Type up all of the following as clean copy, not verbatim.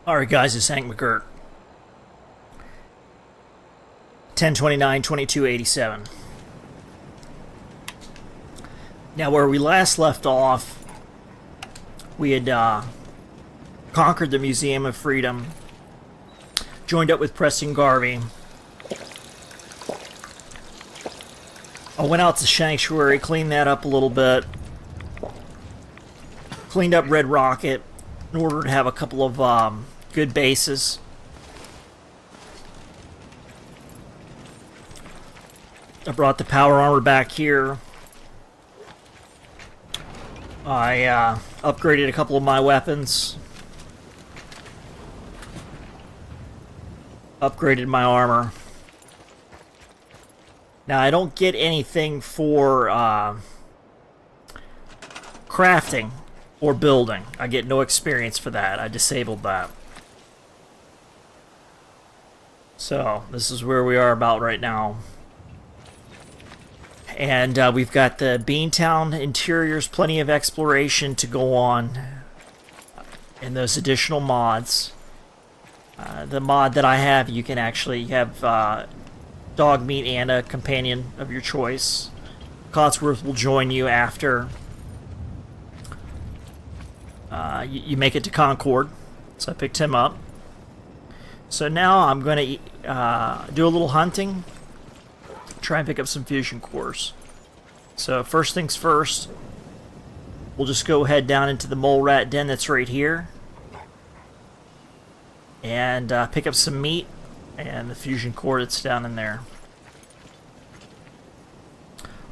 Alright guys, it's Hank McGurk. 10/29/2287. Now where we last left off, we had conquered the Museum of Freedom, joined up with Preston Garvey. I went out to Sanctuary, cleaned that up a little bit, cleaned up Red Rocket in order to have a couple of good bases. I brought the power armor back here. I upgraded a couple of my weapons. Upgraded my armor. Now I don't get anything for crafting or building. I get no experience for that. I disabled that. So this is where we are about right now. And we've got the Beantown Interiors, plenty of exploration to go on in those additional mods. The mod that I have, you can actually have dog meat and a companion of your choice. Codsworth will join you after you make it to Concord. So I picked him up. So now I'm going to do a little hunting. Try and pick up some fusion cores. So first things first, we'll just go head down into the molerat den that's right here. And pick up some meat and the fusion core that's down in there.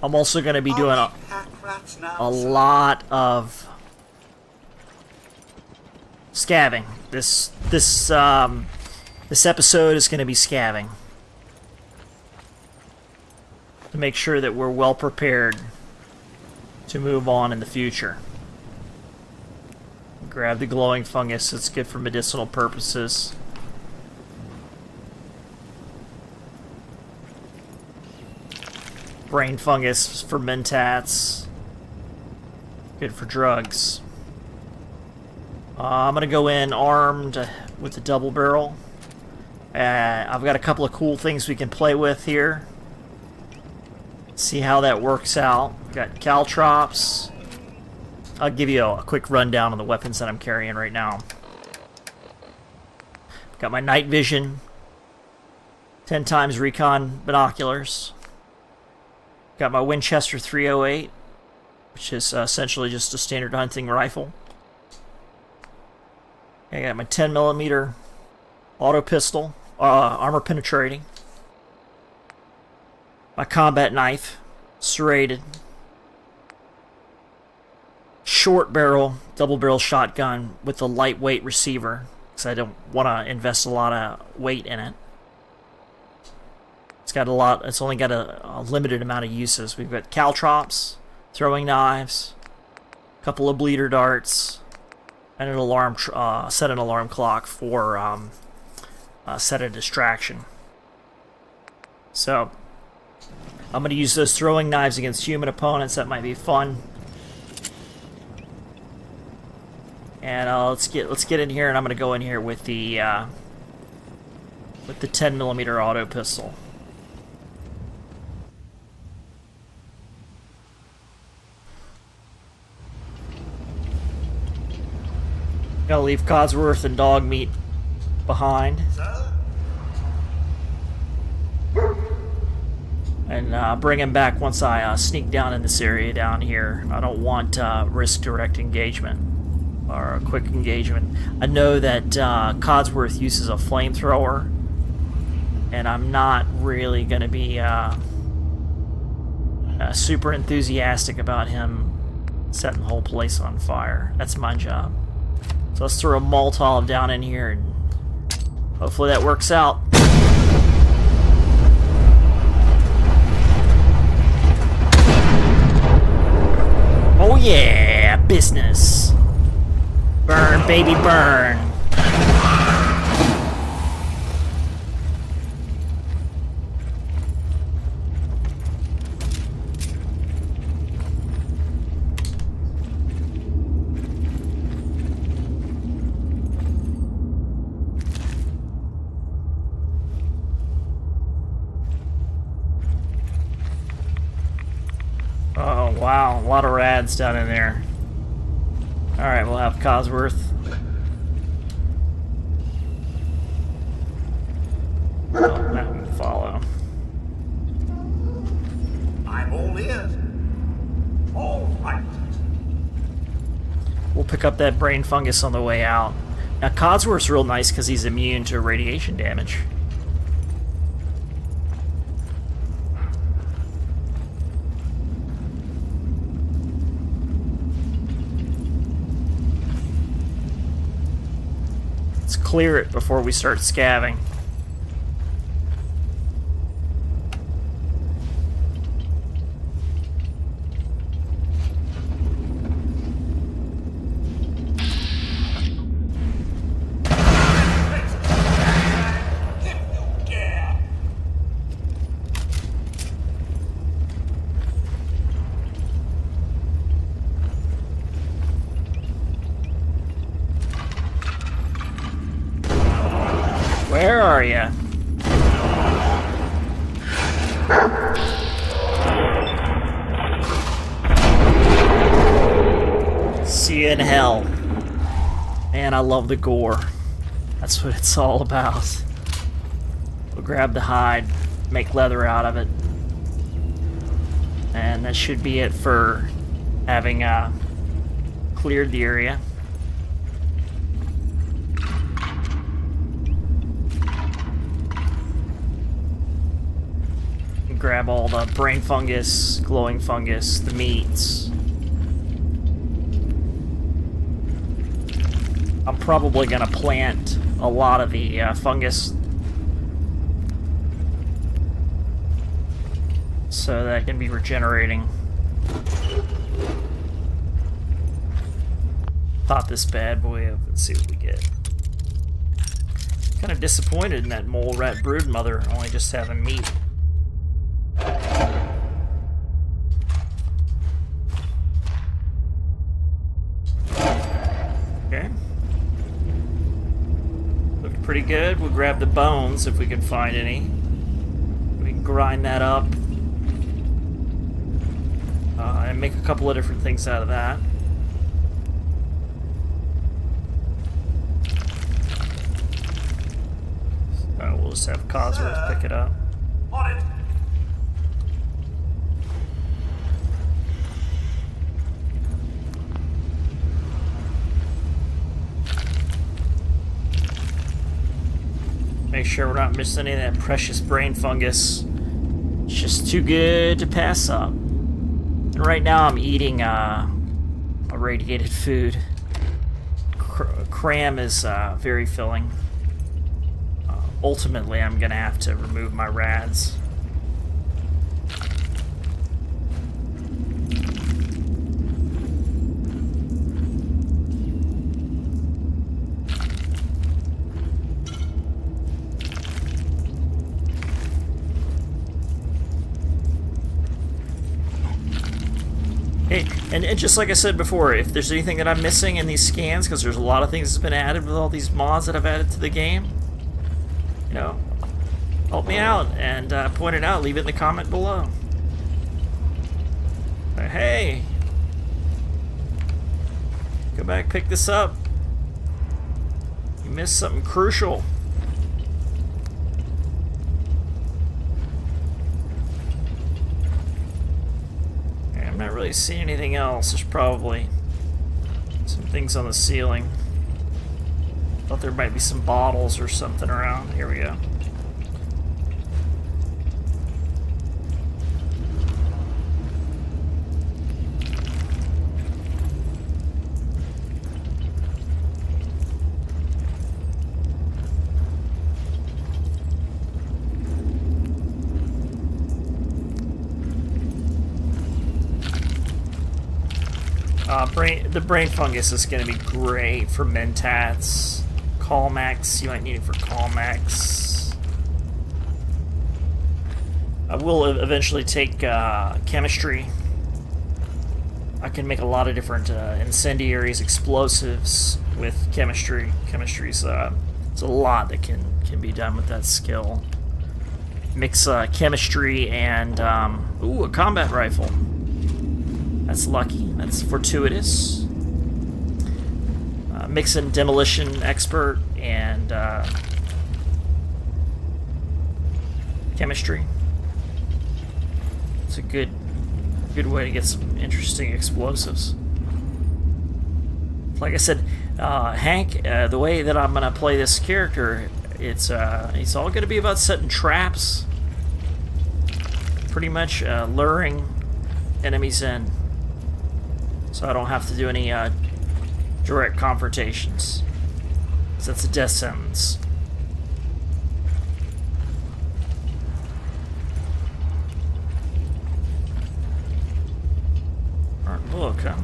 I'm also going to be doing a lot of scavenging. This episode is going to be scavenging to make sure that we're well prepared to move on in the future. Grab the glowing fungus. It's good for medicinal purposes. Brain fungus for mentats. Good for drugs. I'm going to go in armed with the double barrel. I've got a couple of cool things we can play with here. See how that works out. We've got caltrops. I'll give you a quick rundown on the weapons that I'm carrying right now. Got my night vision, 10 times recon binoculars. Got my Winchester 308, which is essentially just a standard hunting rifle. I got my 10mm auto pistol, armor penetrating. My combat knife, serrated. Short barrel, double barrel shotgun with a lightweight receiver, because I don't want to invest a lot of weight in it. It's only got a limited amount of uses. We've got caltrops, throwing knives, a couple of bleeder darts, and an alarm, set an alarm clock for set a distraction. So I'm going to use those throwing knives against human opponents. That might be fun. And let's get in here, and I'm going to go in here with the 10mm auto pistol. Gotta leave Codsworth and dog meat behind. And bring him back once I sneak down in this area down here. I don't want risk direct engagement or a quick engagement. I know that Codsworth uses a flamethrower, and I'm not really going to be super enthusiastic about him setting the whole place on fire. That's my job. So let's throw a Molotov down in here, and hopefully that works out. Oh yeah, business. Burn, baby, burn. wow, a lot of rads down in there. Alright, we'll have Cosworth. Oh, that will follow. I'm all ears. All right. We'll pick up that brain fungus on the way out. Now, Cosworth's real nice because he's immune to radiation damage. Let's clear it before we start scavving. Where are you? See you in hell. Man, I love the gore. That's what it's all about. We'll grab the hide, make leather out of it. And that should be it for having cleared the area. Grab all the brain fungus, glowing fungus, the meats. I'm probably going to plant a lot of the fungus so that can be regenerating. Pop this bad boy up and see what we get. Kind of disappointed in that molerat brood mother only just having meat. Okay. Looked pretty good. We'll grab the bones if we can find any. We can grind that up. And make a couple of different things out of that. So we'll just have Cosworth pick it up. On it. Make sure we're not missing any of that precious brain fungus. It's just too good to pass up. And right now I'm eating irradiated food. Cram is very filling. Ultimately, I'm going to have to remove my rads. Hey, and just like I said before, if there's anything that I'm missing in these scans, because there's a lot of things that's been added with all these mods that I've added to the game, you know, help me out and point it out. Leave it in the comment below. Hey, go back, pick this up. You missed something crucial. I'm not really seeing anything else. There's probably some things on the ceiling. Thought there might be some bottles or something around. Here we go. The brain fungus is going to be great for mentats. Calmax, you might need it for Calmax. I will eventually take chemistry. I can make a lot of different incendiaries, explosives with chemistry. Chemistry's there's a lot that can be done with that skill. Mix chemistry and ooh, a combat rifle. That's lucky. That's fortuitous. Mix and demolition expert and chemistry. It's a good way to get some interesting explosives. Like I said, Hank, the way that I'm gonna play this character, it's all gonna be about setting traps, pretty much luring enemies in, so I don't have to do any direct confrontations. So that's a death sentence. Alright, look, huh?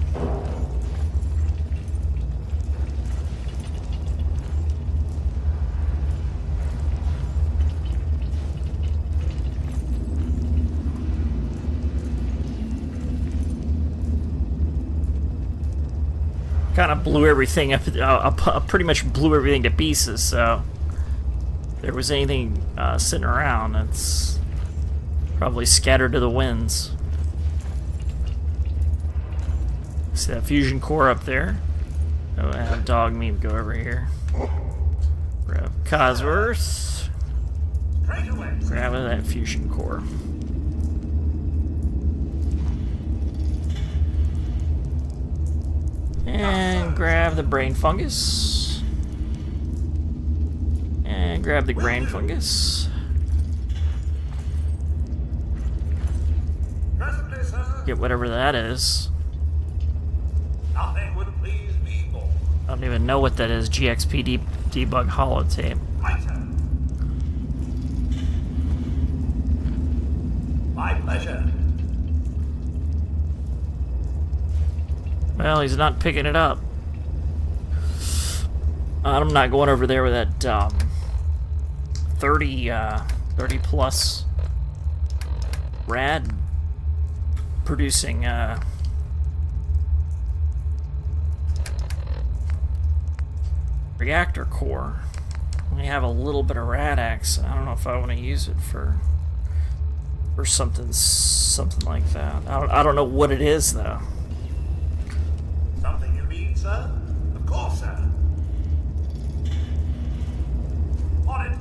Kind of blew everything up. Pretty much blew everything to pieces. So if there was anything sitting around, it's probably scattered to the winds. See that fusion core up there? Oh, I have dog meat go over here. Grab Cosworth. Grab that fusion core. And grab the brain fungus. And grab the grain fungus. Get whatever that is. Nothing would please me more. I don't even know what that is. GXP debug holotape. My pleasure. Well, he's not picking it up. I'm not going over there with that 30 plus rad producing reactor core. We have a little bit of radax. I don't know if I want to use it for something like that. I don't know what it is though. Something you need, sir? Of course, sir. On it.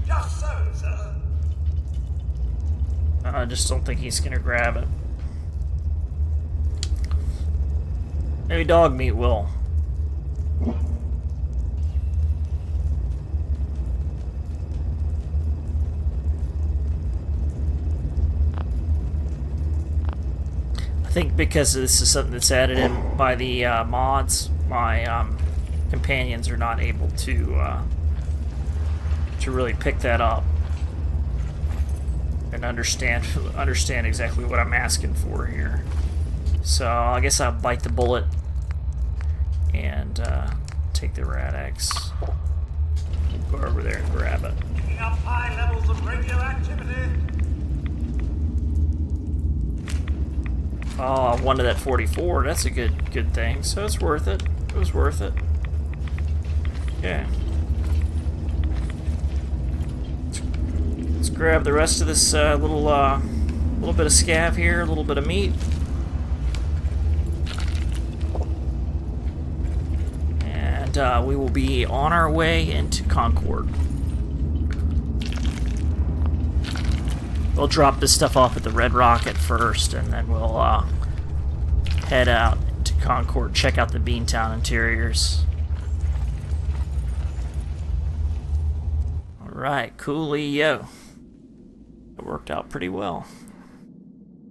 Just so, sir. I just don't think he's gonna grab it. Maybe dog meat will. I think because this is something that's added in by the mods, my companions are not able to really pick that up and understand exactly what I'm asking for here. So I guess I'll bite the bullet and take the radax. We'll go over there and grab it. Picking up high levels of radioactivity. Oh, I wanted that 44. That's a good thing. So it's worth it. It was worth it. Okay. Let's grab the rest of this little bit of scav here, a little bit of meat. And we will be on our way into Concord. We'll drop this stuff off at the Red Rocket first, and then we'll head out to Concord, check out the Beantown Interiors. Alright, coolio. It worked out pretty well.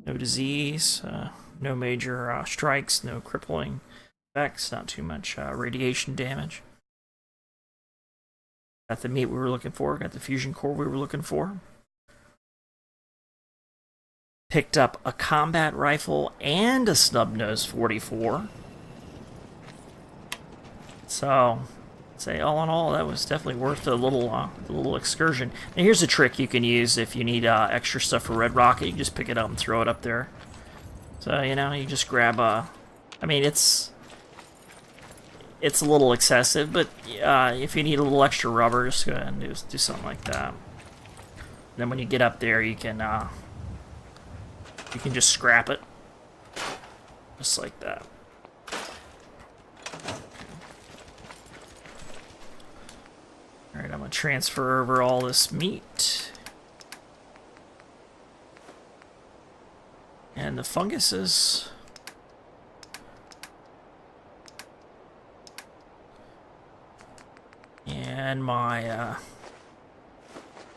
No disease, no major strikes, no crippling effects, not too much radiation damage. Got the meat we were looking for, got the fusion core we were looking for. Picked up a combat rifle and a snub-nose 44. So, say all in all, that was definitely worth the little excursion. Now here's a trick you can use if you need extra stuff for Red Rocket. You can just pick it up and throw it up there. So, you know, you just grab a... I mean, it's a little excessive, but if you need a little extra rubber, just go ahead and do something like that. Then when you get up there, you can just scrap it, just like that. All right, I'm gonna transfer over all this meat and the funguses. And my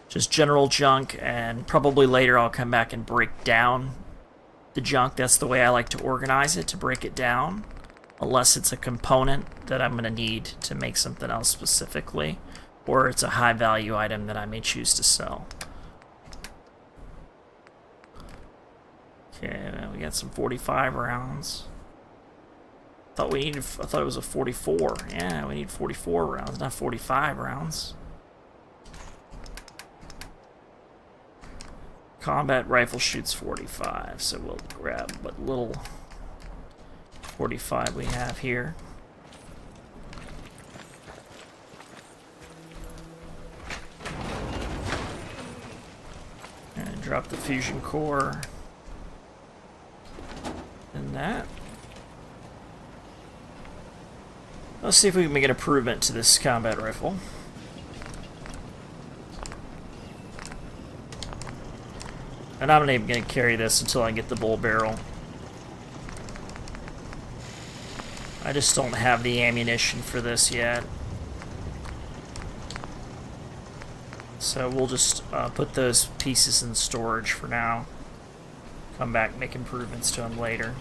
just general junk, and probably later I'll come back and break down the junk. That's the way I like to organize it, to break it down, unless it's a component that I'm going to need to make something else specifically, or it's a high value item that I may choose to sell. Okay, we got some 45 rounds. I thought it was a 44. Yeah, we need 44 rounds, not 45 rounds. Combat rifle shoots 45, so we'll grab what little 45 we have here. And drop the fusion core in that. Let's see if we can make an improvement to this combat rifle. And I'm not even going to carry this until I get the bull barrel. I just don't have the ammunition for this yet. So we'll just put those pieces in storage for now. Come back, make improvements to them later.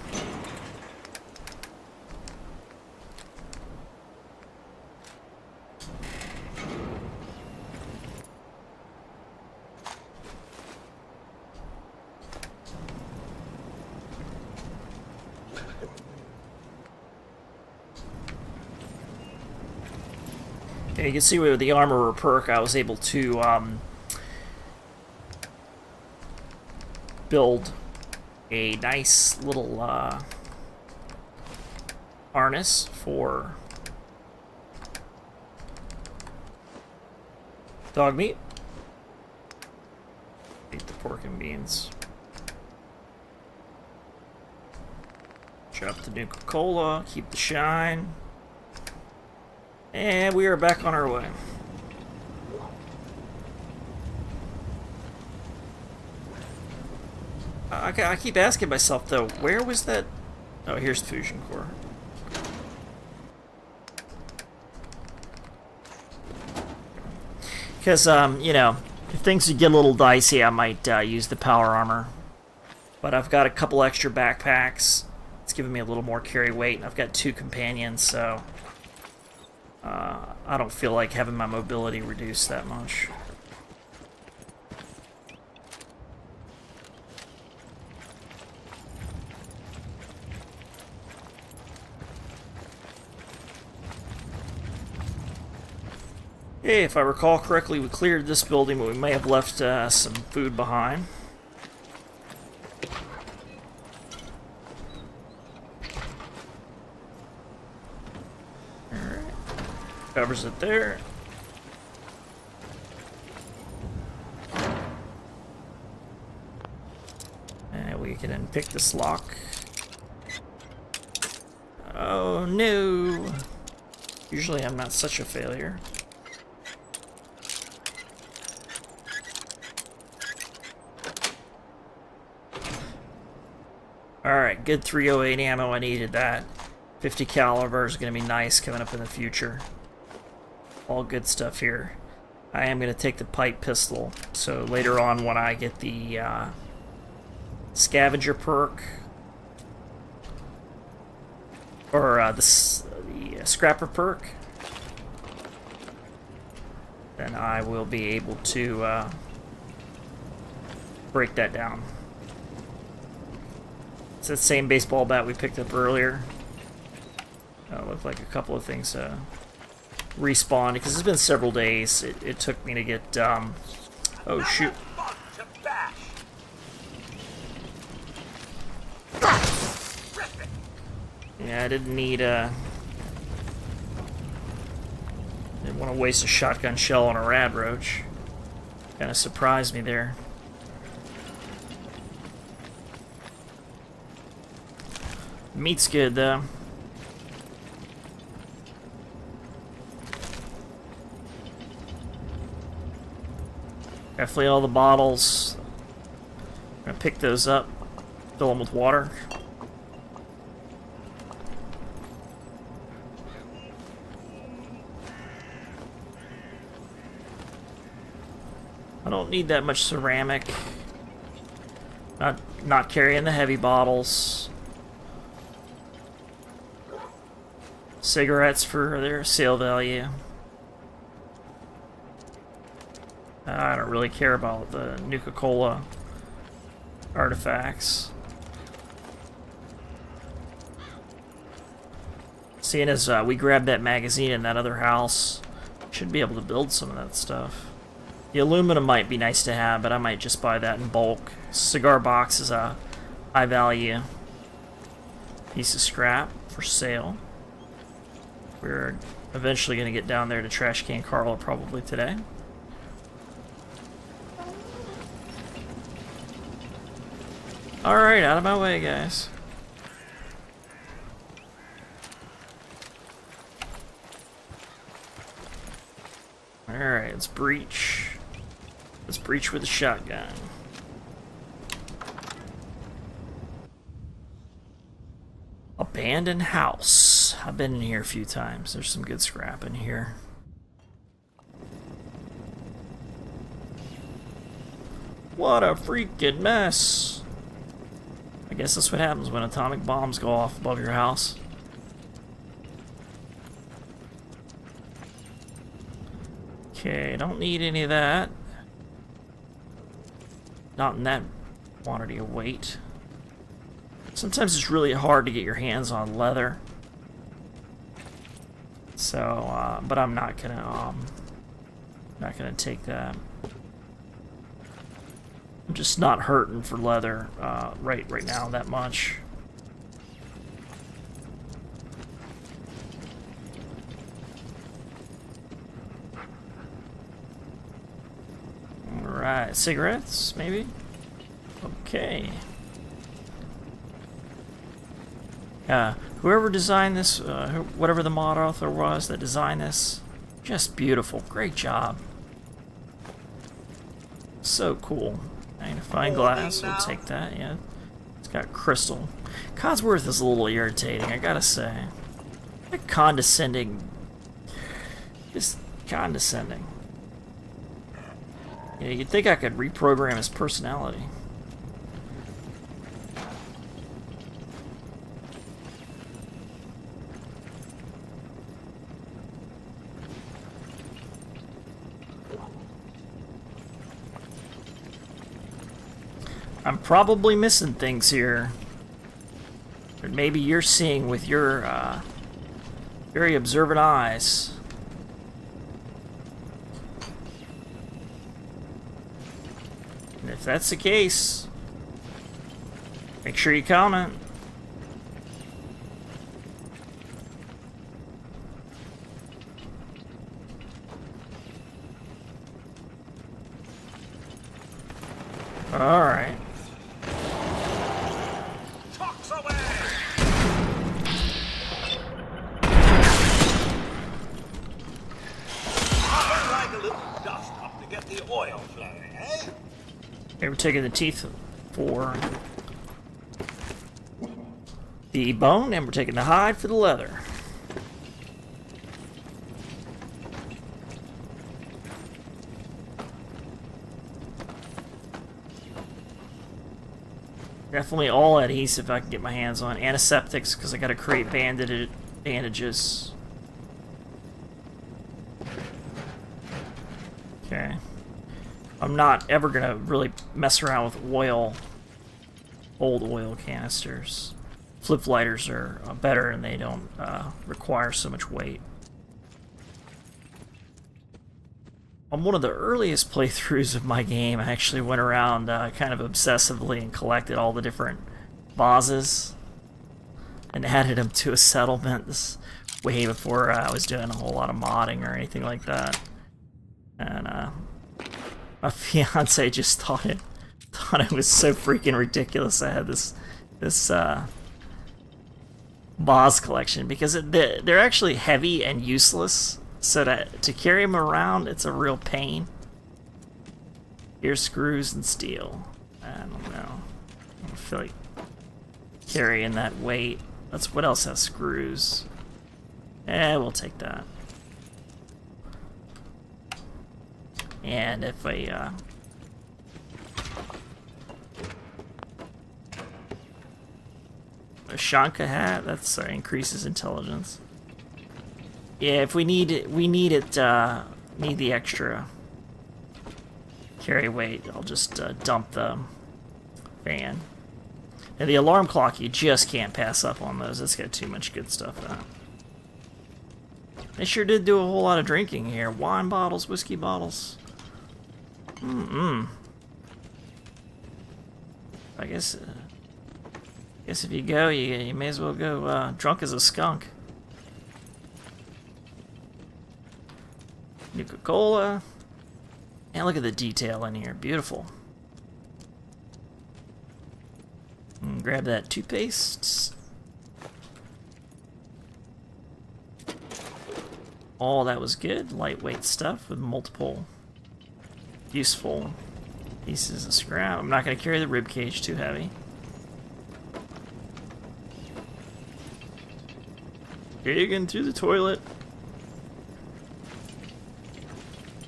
Okay, you can see with the armorer perk, I was able to build a nice little harness for dog meat. Eat the pork and beans. Drop the Nuka-Cola, keep the shine. And we are back on our way. I keep asking myself, though, where was that? Oh, here's the fusion core. Because, you know, if things get a little dicey, I might use the power armor. But I've got a couple extra backpacks. It's giving me a little more carry weight, and I've got 2 companions, so I don't feel like having my mobility reduced that much. Okay, if I recall correctly, we cleared this building, but we may have left some food behind. Covers it there. And we can unpick this lock. Oh no! Usually I'm not such a failure. Alright, good 308 ammo, I needed that. 50 caliber is going to be nice coming up in the future. All good stuff here. I am going to take the pipe pistol, so later on when I get the scavenger perk, or the scrapper perk, then I will be able to break that down. It's the same baseball bat we picked up earlier. Looked like a couple of things respawned because it's been several days. It took me to get oh shoot. Yeah, I didn't need didn't want to waste a shotgun shell on a rad roach. Kind of surprised me there. Meat's good though. Definitely all the bottles. I'm gonna pick those up, fill them with water. I don't need that much ceramic. Not carrying the heavy bottles. Cigarettes for their sale value. I don't really care about the Nuka-Cola artifacts. Seeing as we grabbed that magazine in that other house, should be able to build some of that stuff. The aluminum might be nice to have, but I might just buy that in bulk. Cigar box is a high value piece of scrap for sale. We're eventually going to get down there to Trash Can Carla probably today. Alright, out of my way, guys. Alright, let's breach. Let's breach with a shotgun. Abandoned house. I've been in here a few times. There's some good scrap in here. What a freaking mess. I guess that's what happens when atomic bombs go off above your house. Okay, don't need any of that. Not in that quantity of weight. Sometimes it's really hard to get your hands on leather. So, but I'm not gonna take that. I'm just not hurting for leather right now that much. Alright, cigarettes, maybe? Okay. Whoever designed this, whatever the mod author was that designed this, just beautiful. Great job. So cool. Magnifying glass, we'll take that, yeah. It's got crystal. Codsworth is a little irritating, I gotta say. Like condescending. Just condescending. Yeah, you'd think I could reprogram his personality. I'm probably missing things here. Or maybe you're seeing with your very observant eyes. And if that's the case, make sure you comment. All right. Trucks away! I would like a little dust up to get the oil flowing, eh? Okay, we're taking the teeth for the bone, and we're taking the hide for the leather. Definitely all adhesive I can get my hands on. Antiseptics, because I got to create bandages. Okay. I'm not ever going to really mess around with oil, old oil canisters. Flip lighters are better and they don't require so much weight. On one of the earliest playthroughs of my game, I actually went around kind of obsessively and collected all the different vases and added them to a settlement. This way before I was doing a whole lot of modding or anything like that. And My fiance just thought it was so freaking ridiculous. I had this Boz collection because they're actually heavy and useless. So to carry them around, it's a real pain. Here's screws and steel. I don't know. I don't feel like carrying that weight. That's what else has screws. We'll take that. And if a Shanka hat, that's increases intelligence. Yeah, if we need it, need the extra carry weight, I'll just dump the fan. And the alarm clock, you just can't pass up on those. It's got too much good stuff in it. They sure did do a whole lot of drinking here. Wine bottles, whiskey bottles. I guess if you go, you may as well go drunk as a skunk. Nuka-Cola. And look at the detail in here. Beautiful. And grab that toothpaste. Oh, that was good. Lightweight stuff with multiple useful pieces of scrap. I'm not going to carry the rib cage, too heavy. Digging through the toilet.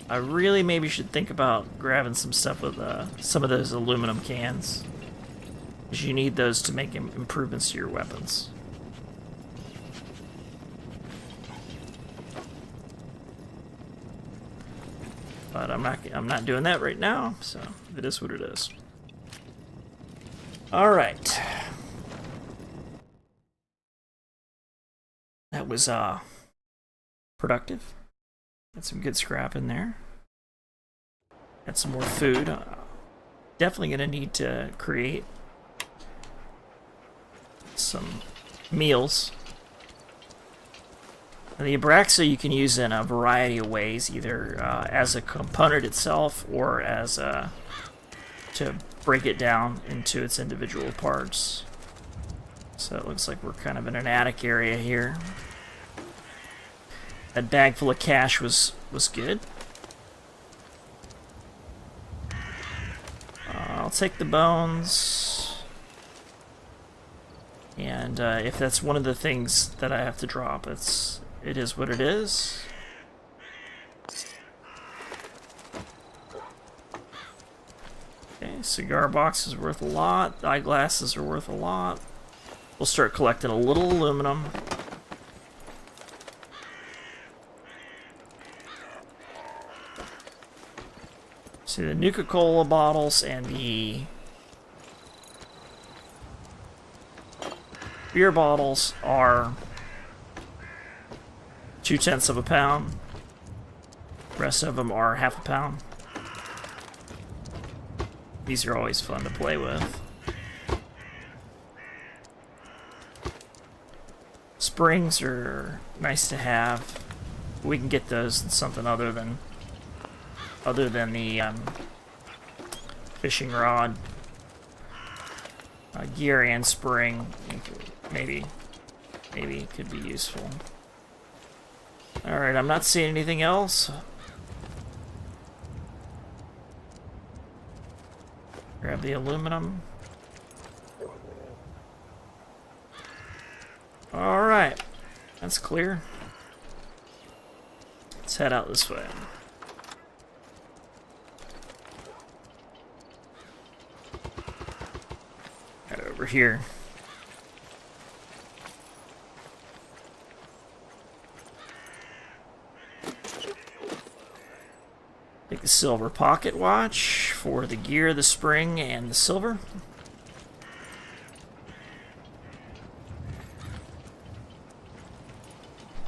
I really maybe should think about grabbing some stuff with some of those aluminum cans, because you need those to make improvements to your weapons. But I'm not doing that right now, so it is what it is. All right. That was productive. Got some good scrap in there. Got some more food. Definitely gonna need to create some meals. The Abraxa you can use in a variety of ways, either as a component itself or as to break it down into its individual parts. So it looks like we're kind of in an attic area here. That bag full of cash was good. I'll take the bones. And if that's one of the things that I have to drop, it is what it is. Okay, cigar box is worth a lot. Eyeglasses are worth a lot. We'll start collecting a little aluminum. See, the Nuka-Cola bottles and the beer bottles are 2/10 of a pound. The rest of them are half a pound. These are always fun to play with. Springs are nice to have. We can get those in something other than the fishing rod. Gear and spring, maybe could be useful. Alright, I'm not seeing anything else. Grab the aluminum. Alright, that's clear. Let's head out this way. Head over here. Take the silver pocket watch for the gear, the spring, and the silver.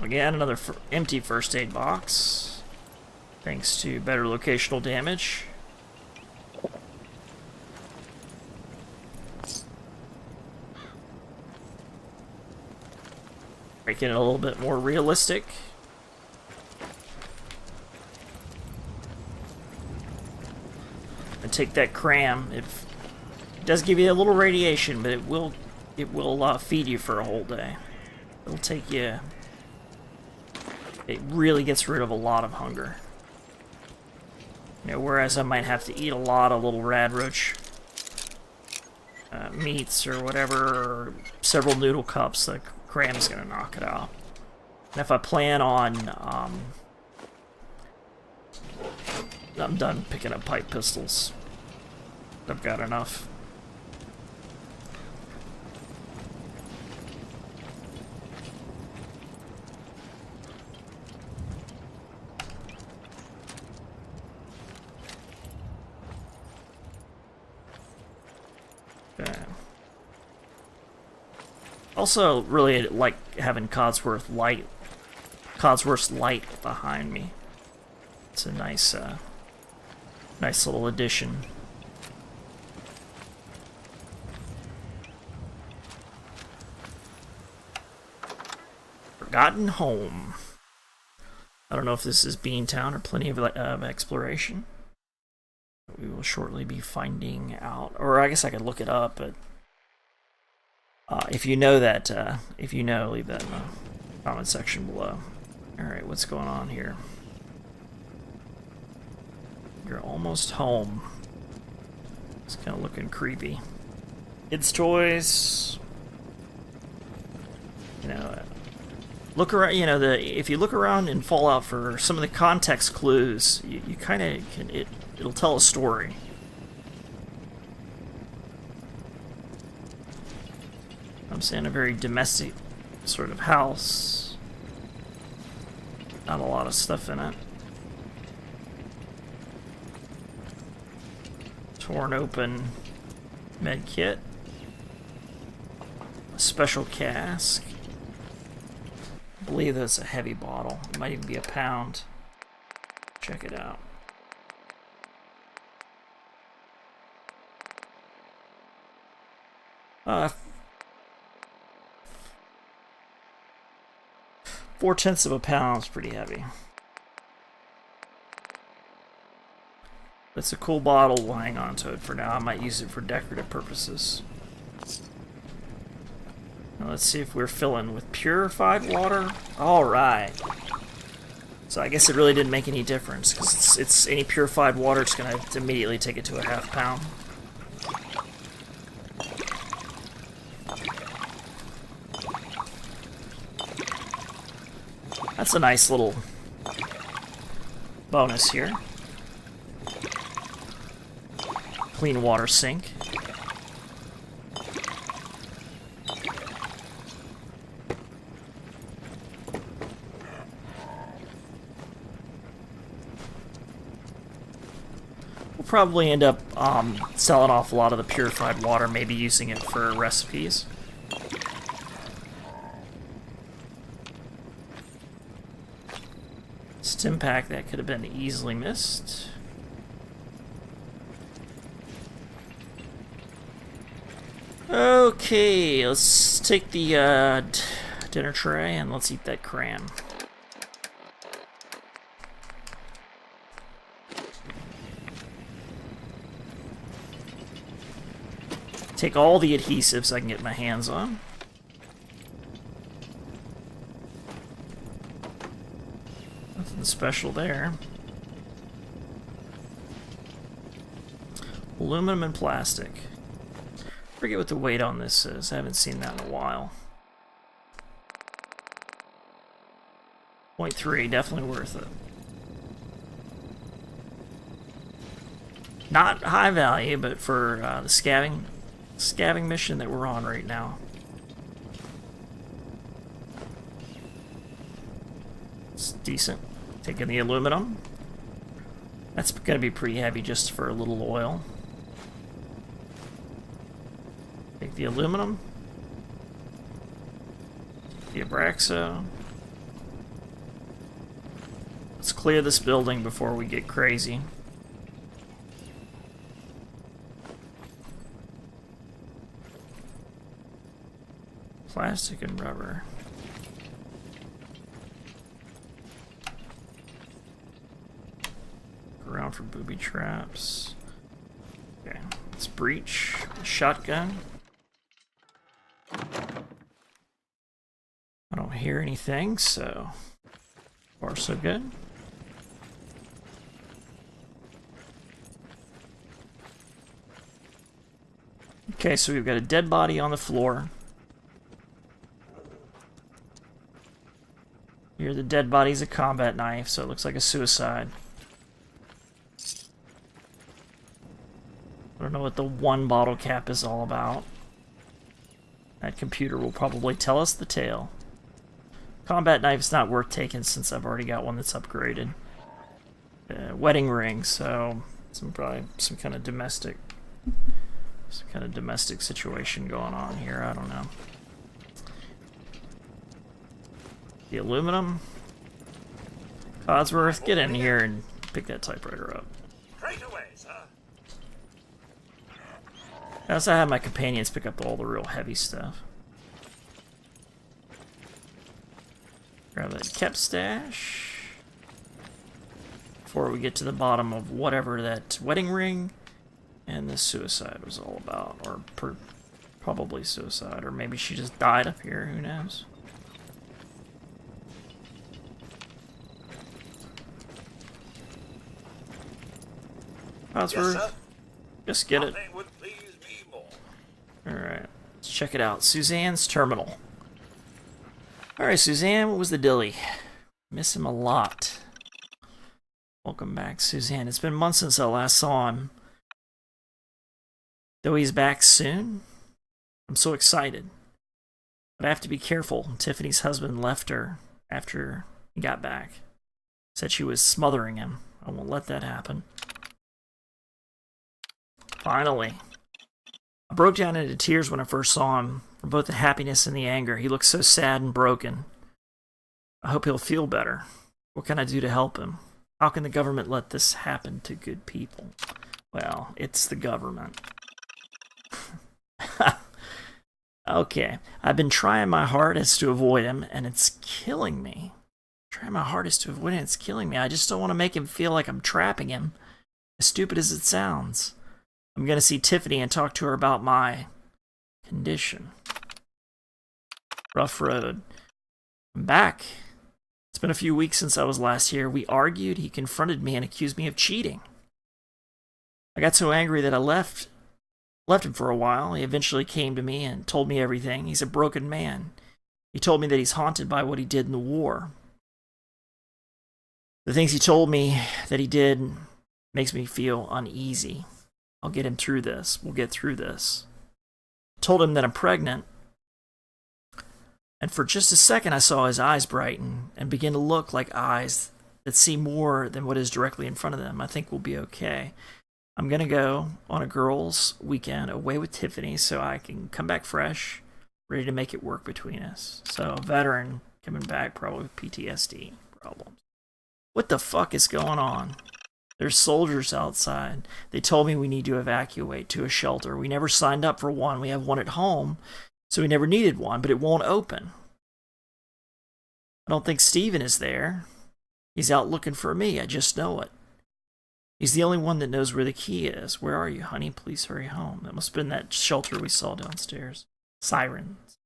Again, another empty first aid box, thanks to better locational damage. Making it a little bit more realistic. take that cram. It does give you a little radiation, but it will feed you for a whole day. It'll take you. It really gets rid of a lot of hunger. You know, whereas I might have to eat a lot of little radroach meats or whatever, or several noodle cups, the cram's gonna knock it out. And if I plan on, I'm done picking up pipe pistols. I've got enough. Okay. Also, really like having Codsworth's light behind me. It's a nice, nice little addition. Forgotten Home. I don't know if this is Beantown or plenty of exploration. We will shortly be finding out, or I guess I could look it up, but if you know that, leave that in the comment section below. Alright, what's going on here? You're almost home. It's kind of looking creepy. Kids' toys. You know, look around. You know, if you look around in Fallout for some of the context clues, you kind of can. It'll tell a story. I'm saying a very domestic sort of house. Not a lot of stuff in it. Torn open med kit. A special cask. I believe that's a heavy bottle. It might even be a pound. Check it out. Four-tenths of a pound is pretty heavy. It's a cool bottle. We'll hang on to it for now. I might use it for decorative purposes. Now let's see if we're filling with purified water. Alright. So I guess it really didn't make any difference, because it's any purified water, it's going to immediately take it to a half pound. That's a nice little bonus here. Clean water sink. We'll probably end up selling off a lot of the purified water, maybe using it for recipes. Stim pack that could have been easily missed. Okay, let's take the dinner tray and let's eat that cram. Take all the adhesives I can get my hands on. Nothing special there. Aluminum and plastic. Forget what the weight on this is. I haven't seen that in a while. 0.3, definitely worth it. Not high value, but for the scavenging mission that we're on right now. It's decent. Taking the aluminum. That's going to be pretty heavy just for a little oil. Take the aluminum. The Abraxo. Let's clear this building before we get crazy. Plastic and rubber. Around for booby traps. Let's breach the shotgun. I don't hear anything, so far so good. Okay, so we've got a dead body on the floor. Here, the dead body's a combat knife, so it looks like a suicide. I don't know what the one bottle cap is all about. That computer will probably tell us the tale. Combat knife's not worth taking since I've already got one that's upgraded. Wedding ring, so probably some kind of domestic situation going on here. I don't know. The aluminum. Codsworth, get in here and pick that typewriter up. Straight away, sir. I also have my companions pick up all the real heavy stuff. Grab that kept stash. Before we get to the bottom of whatever that wedding ring and the suicide was all about. Or probably suicide. Or maybe she just died up here. Who knows? Codsworth. Yes, sir. Just get it. Nothing would please me more. Alright, let's check it out. Suzanne's terminal. Alright, Suzanne, what was the dilly? Miss him a lot. Welcome back, Suzanne. It's been months since I last saw him. Though he's back soon, I'm so excited. But I have to be careful. Tiffany's husband left her after he got back. Said she was smothering him. I won't let that happen. Finally. I broke down into tears when I first saw him, from both the happiness and the anger. He looked so sad and broken. I hope he'll feel better. What can I do to help him? How can the government let this happen to good people? Well, it's the government. Okay, I've been trying my hardest to avoid him, and it's killing me. Trying my hardest to avoid him, it's killing me. I just don't want to make him feel like I'm trapping him, as stupid as it sounds. I'm going to see Tiffany and talk to her about my condition. Rough road. I'm back. It's been a few weeks since I was last here. We argued, he confronted me and accused me of cheating. I got so angry that I left him for a while. He eventually came to me and told me everything. He's a broken man. He told me that he's haunted by what he did in the war. The things he told me that he did makes me feel uneasy. I'll get him through this. We'll get through this. Told him that I'm pregnant. And for just a second, I saw his eyes brighten and begin to look like eyes that see more than what is directly in front of them. I think we'll be okay. I'm going to go on a girls' weekend away with Tiffany so I can come back fresh, ready to make it work between us. So, a veteran coming back probably with PTSD problems. What the fuck is going on? There's soldiers outside. They told me we need to evacuate to a shelter. We never signed up for one. We have one at home, so we never needed one, but it won't open. I don't think Steven is there. He's out looking for me. I just know it. He's the only one that knows where the key is. Where are you, honey? Please hurry home. That must have been that shelter we saw downstairs. Sirens.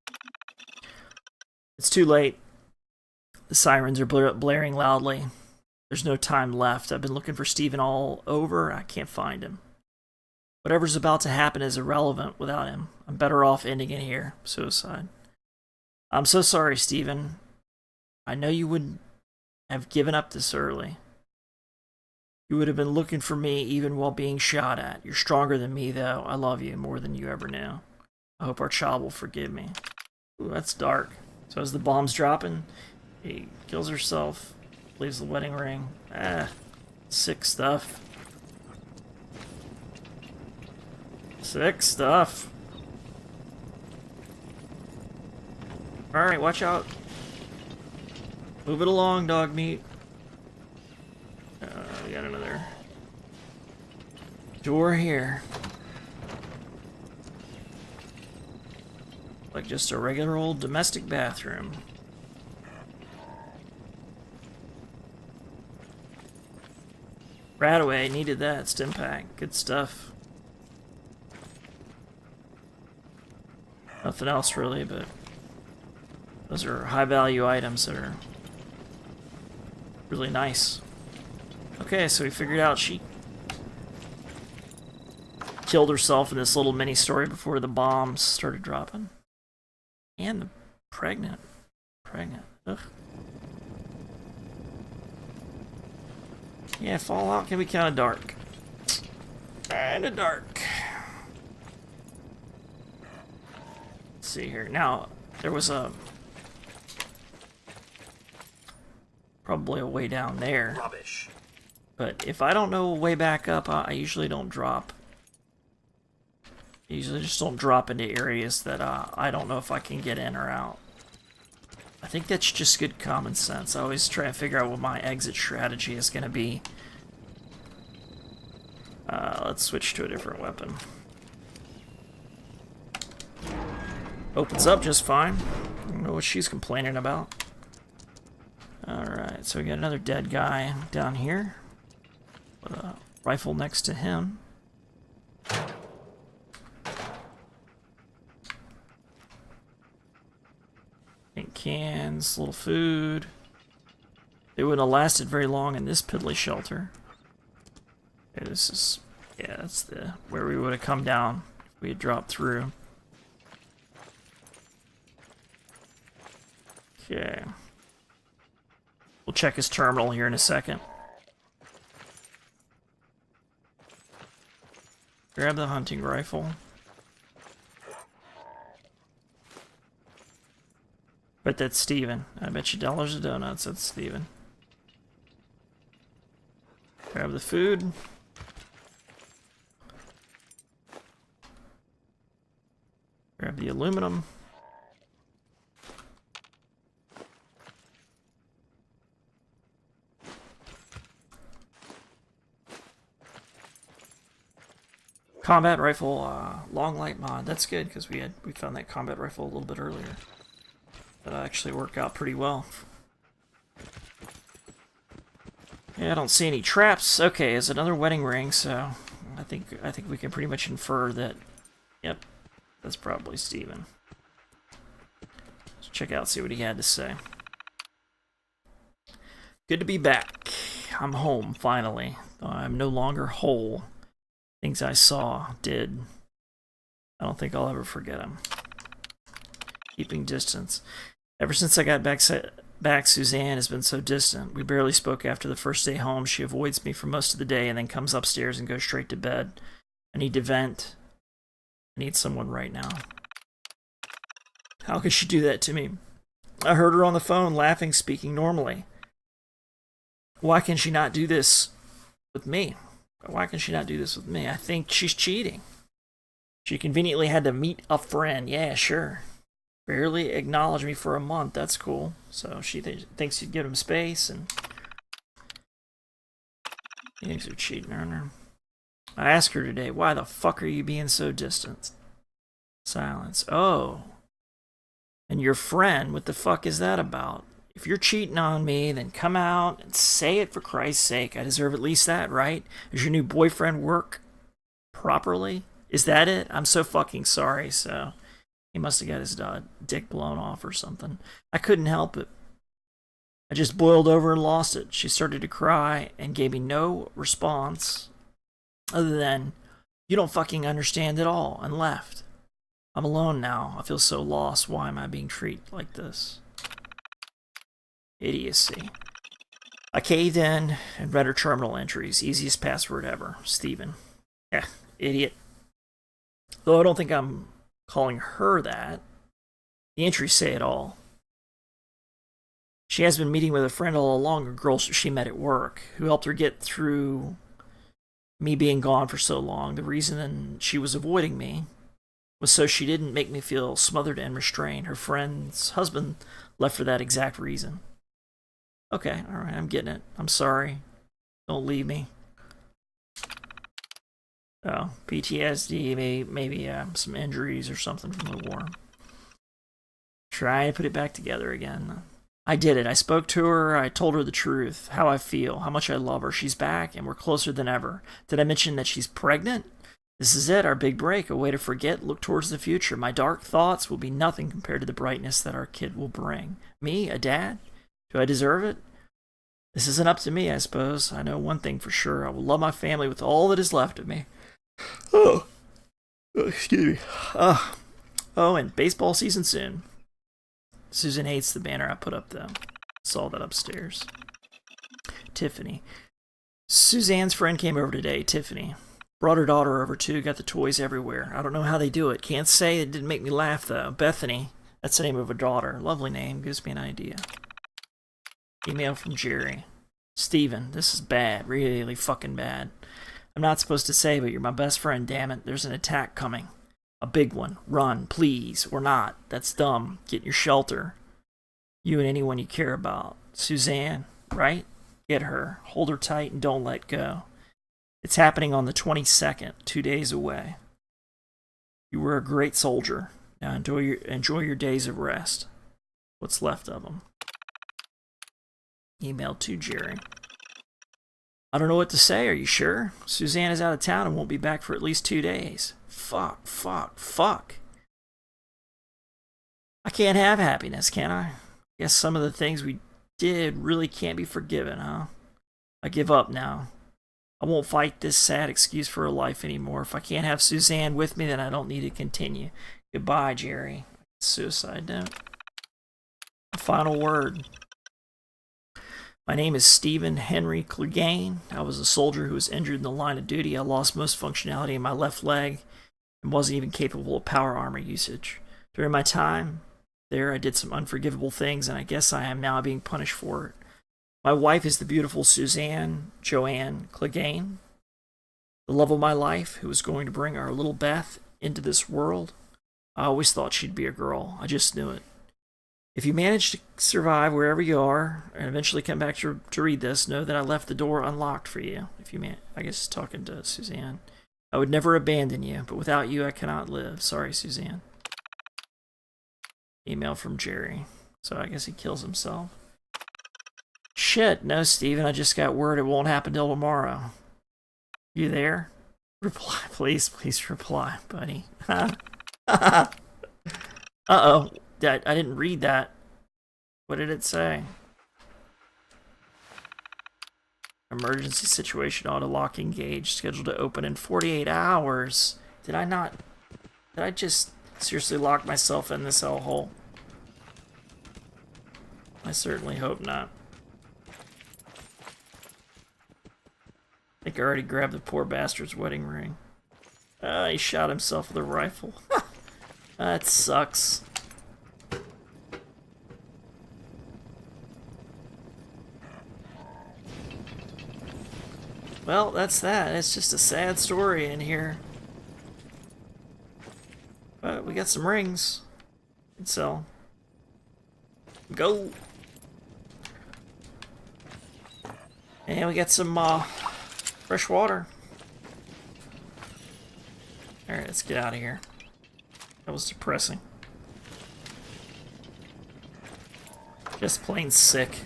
It's too late. The sirens are blaring loudly. There's no time left. I've been looking for Steven all over. I can't find him. Whatever's about to happen is irrelevant without him. I'm better off ending it here. Suicide. I'm so sorry, Steven. I know you wouldn't have given up this early. You would have been looking for me even while being shot at. You're stronger than me, though. I love you more than you ever knew. I hope our child will forgive me. Ooh, that's dark. So as the bomb's dropping, he kills herself. Leaves the wedding ring. Sick stuff. Sick stuff. Alright, watch out. Move it along, dog meat. We got another door here. Like just a regular old domestic bathroom. Radaway, needed that. Stim pack. Good stuff. Nothing else really, but those are high value items that are really nice. Okay, so we figured out she killed herself in this little mini story before the bombs started dropping. And the pregnant. Ugh. Yeah, Fallout can be kind of dark. Kinda dark. Let's see here. Now, there was probably a way down there. Rubbish. But if I don't know a way back up, I usually don't drop. I usually just don't drop into areas that I don't know if I can get in or out. I think that's just good common sense. I always try to figure out what my exit strategy is going to be. Let's switch to a different weapon. Opens up just fine. I don't know what she's complaining about. Alright, so we got another dead guy down here. With a rifle next to him. Paint cans, little food. They wouldn't have lasted very long in this piddly shelter. Okay, this is, yeah, that's the where we would have come down if we had dropped through. Okay. We'll check his terminal here in a second. Grab the hunting rifle. Bet that's Steven. I bet you dollars of donuts that's Steven. Grab the food. Grab the aluminum. Combat rifle, long light mod. That's good because we found that combat rifle a little bit earlier. That actually worked out pretty well. Yeah, I don't see any traps. Okay, it's another wedding ring, so I think we can pretty much infer that. Yep, that's probably Steven. Let's check out, see what he had to say. Good to be back. I'm home finally. I'm no longer whole. Things I saw, did. I don't think I'll ever forget them. Keeping distance. Ever since I got back, Suzanne has been so distant. We barely spoke after the first day home. She avoids me for most of the day and then comes upstairs and goes straight to bed. I need to vent. I need someone right now. How could she do that to me? I heard her on the phone laughing, speaking normally. Why can she not do this with me? Why can she not do this with me? I think she's cheating. She conveniently had to meet a friend. Yeah, sure. Barely acknowledged me for a month. That's cool. So she thinks she'd give him space, and he thinks they're cheating on her. I asked her today, why the fuck are you being so distant? Silence. Oh. And your friend, what the fuck is that about? If you're cheating on me, then come out and say it for Christ's sake. I deserve at least that, right? Does your new boyfriend work properly? Is that it? I'm so fucking sorry. So he must have got his dick blown off or something. I couldn't help it. I just boiled over and lost it. She started to cry and gave me no response other than, you don't fucking understand at all, and left. I'm alone now. I feel so lost. Why am I being treated like this? Idiocy. I caved in and read her terminal entries. Easiest password ever. Steven. Yeah, idiot. Though I don't think I'm calling her that. The entries say it all. She has been meeting with a friend all along, a girl she met at work, who helped her get through me being gone for so long. The reason she was avoiding me was so she didn't make me feel smothered and restrained. Her friend's husband left for that exact reason. Okay, alright, I'm getting it. I'm sorry. Don't leave me. Oh, PTSD, maybe some injuries or something from the war. Try to put it back together again. I did it. I spoke to her. I told her the truth, how I feel, how much I love her. She's back, and we're closer than ever. Did I mention that she's pregnant? This is it, our big break, a way to forget, look towards the future. My dark thoughts will be nothing compared to the brightness that our kid will bring. Me, a dad? Do I deserve it? This isn't up to me, I suppose. I know one thing for sure. I will love my family with all that is left of me. Oh, excuse me. Oh, and baseball season soon. Susan hates the banner I put up, though. Saw that upstairs. Tiffany. Suzanne's friend came over today, Tiffany. Brought her daughter over, too. Got the toys everywhere. I don't know how they do it. Can't say. It didn't make me laugh, though. Bethany. That's the name of a daughter. Lovely name. Gives me an idea. Email from Jerry. Steven, this is bad. Really fucking bad. I'm not supposed to say, but you're my best friend, damn it. There's an attack coming. A big one. Run, please. Or not. That's dumb. Get in your shelter. You and anyone you care about. Suzanne, right? Get her. Hold her tight and don't let go. It's happening on the 22nd, 2 days away. You were a great soldier. Now enjoy your days of rest. What's left of them. Email to Jerry. I don't know what to say. Are you sure? Suzanne is out of town and won't be back for at least 2 days. Fuck. I can't have happiness, can I? Guess some of the things we did really can't be forgiven, huh? I give up now. I won't fight this sad excuse for her life anymore. If I can't have Suzanne with me, then I don't need to continue. Goodbye, Jerry. Suicide note. A final word. My name is Stephen Henry Clegane. I was a soldier who was injured in the line of duty. I lost most functionality in my left leg and wasn't even capable of power armor usage. During my time there, I did some unforgivable things, and I guess I am now being punished for it. My wife is the beautiful Suzanne Joanne Clegane, the love of my life, who is going to bring our little Beth into this world. I always thought she'd be a girl. I just knew it. If you manage to survive wherever you are and eventually come back to read this, know that I left the door unlocked for you. I guess talking to Suzanne. I would never abandon you, but without you I cannot live. Sorry, Suzanne. Email from Jerry. So I guess he kills himself. Shit, no, Steven, I just got word it won't happen till tomorrow. You there? Reply, please reply, buddy. Uh-oh. I didn't read that. What did it say? Emergency situation auto lock engaged. Scheduled to open in 48 hours. Did I just seriously lock myself in this hellhole? I certainly hope not. I think I already grabbed the poor bastard's wedding ring. He shot himself with a rifle. That sucks. Well, that's that. It's just a sad story in here. But we got some rings. So, go. And we got some fresh water. Alright, let's get out of here. That was depressing. Just plain sick.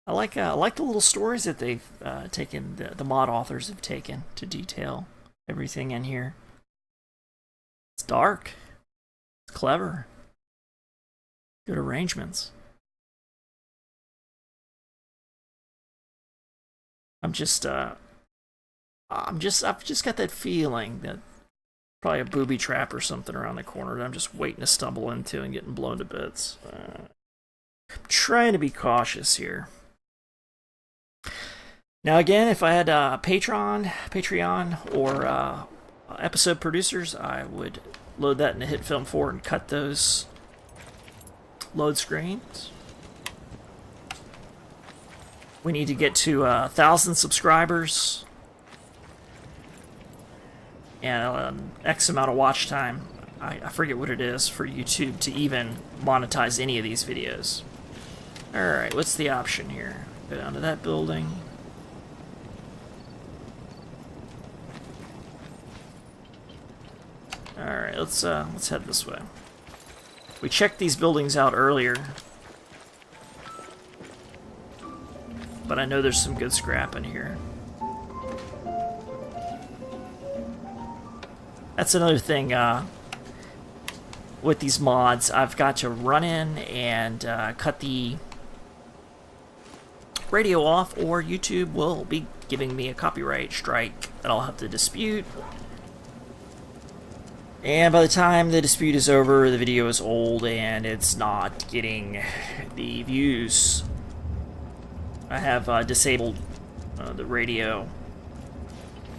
I like the little stories that they've taken, the mod authors have taken to detail everything in here. It's dark. It's clever. Good arrangements. I've just got that feeling that probably a booby trap or something around the corner that I'm just waiting to stumble into and getting blown to bits. I'm trying to be cautious here. Now again, if I had Patreon or episode producers, I would load that into HitFilm 4 and cut those load screens. We need to get to 1,000 subscribers and X amount of watch time. I forget what it is for YouTube to even monetize any of these videos. Alright, what's the option here? Go down to that building. Alright, let's head this way. We checked these buildings out earlier, but I know there's some good scrap in here. That's another thing with these mods. I've got to run in and cut the radio off, or YouTube will be giving me a copyright strike that I'll have to dispute. And by the time the dispute is over, the video is old and it's not getting the views. I have disabled the radio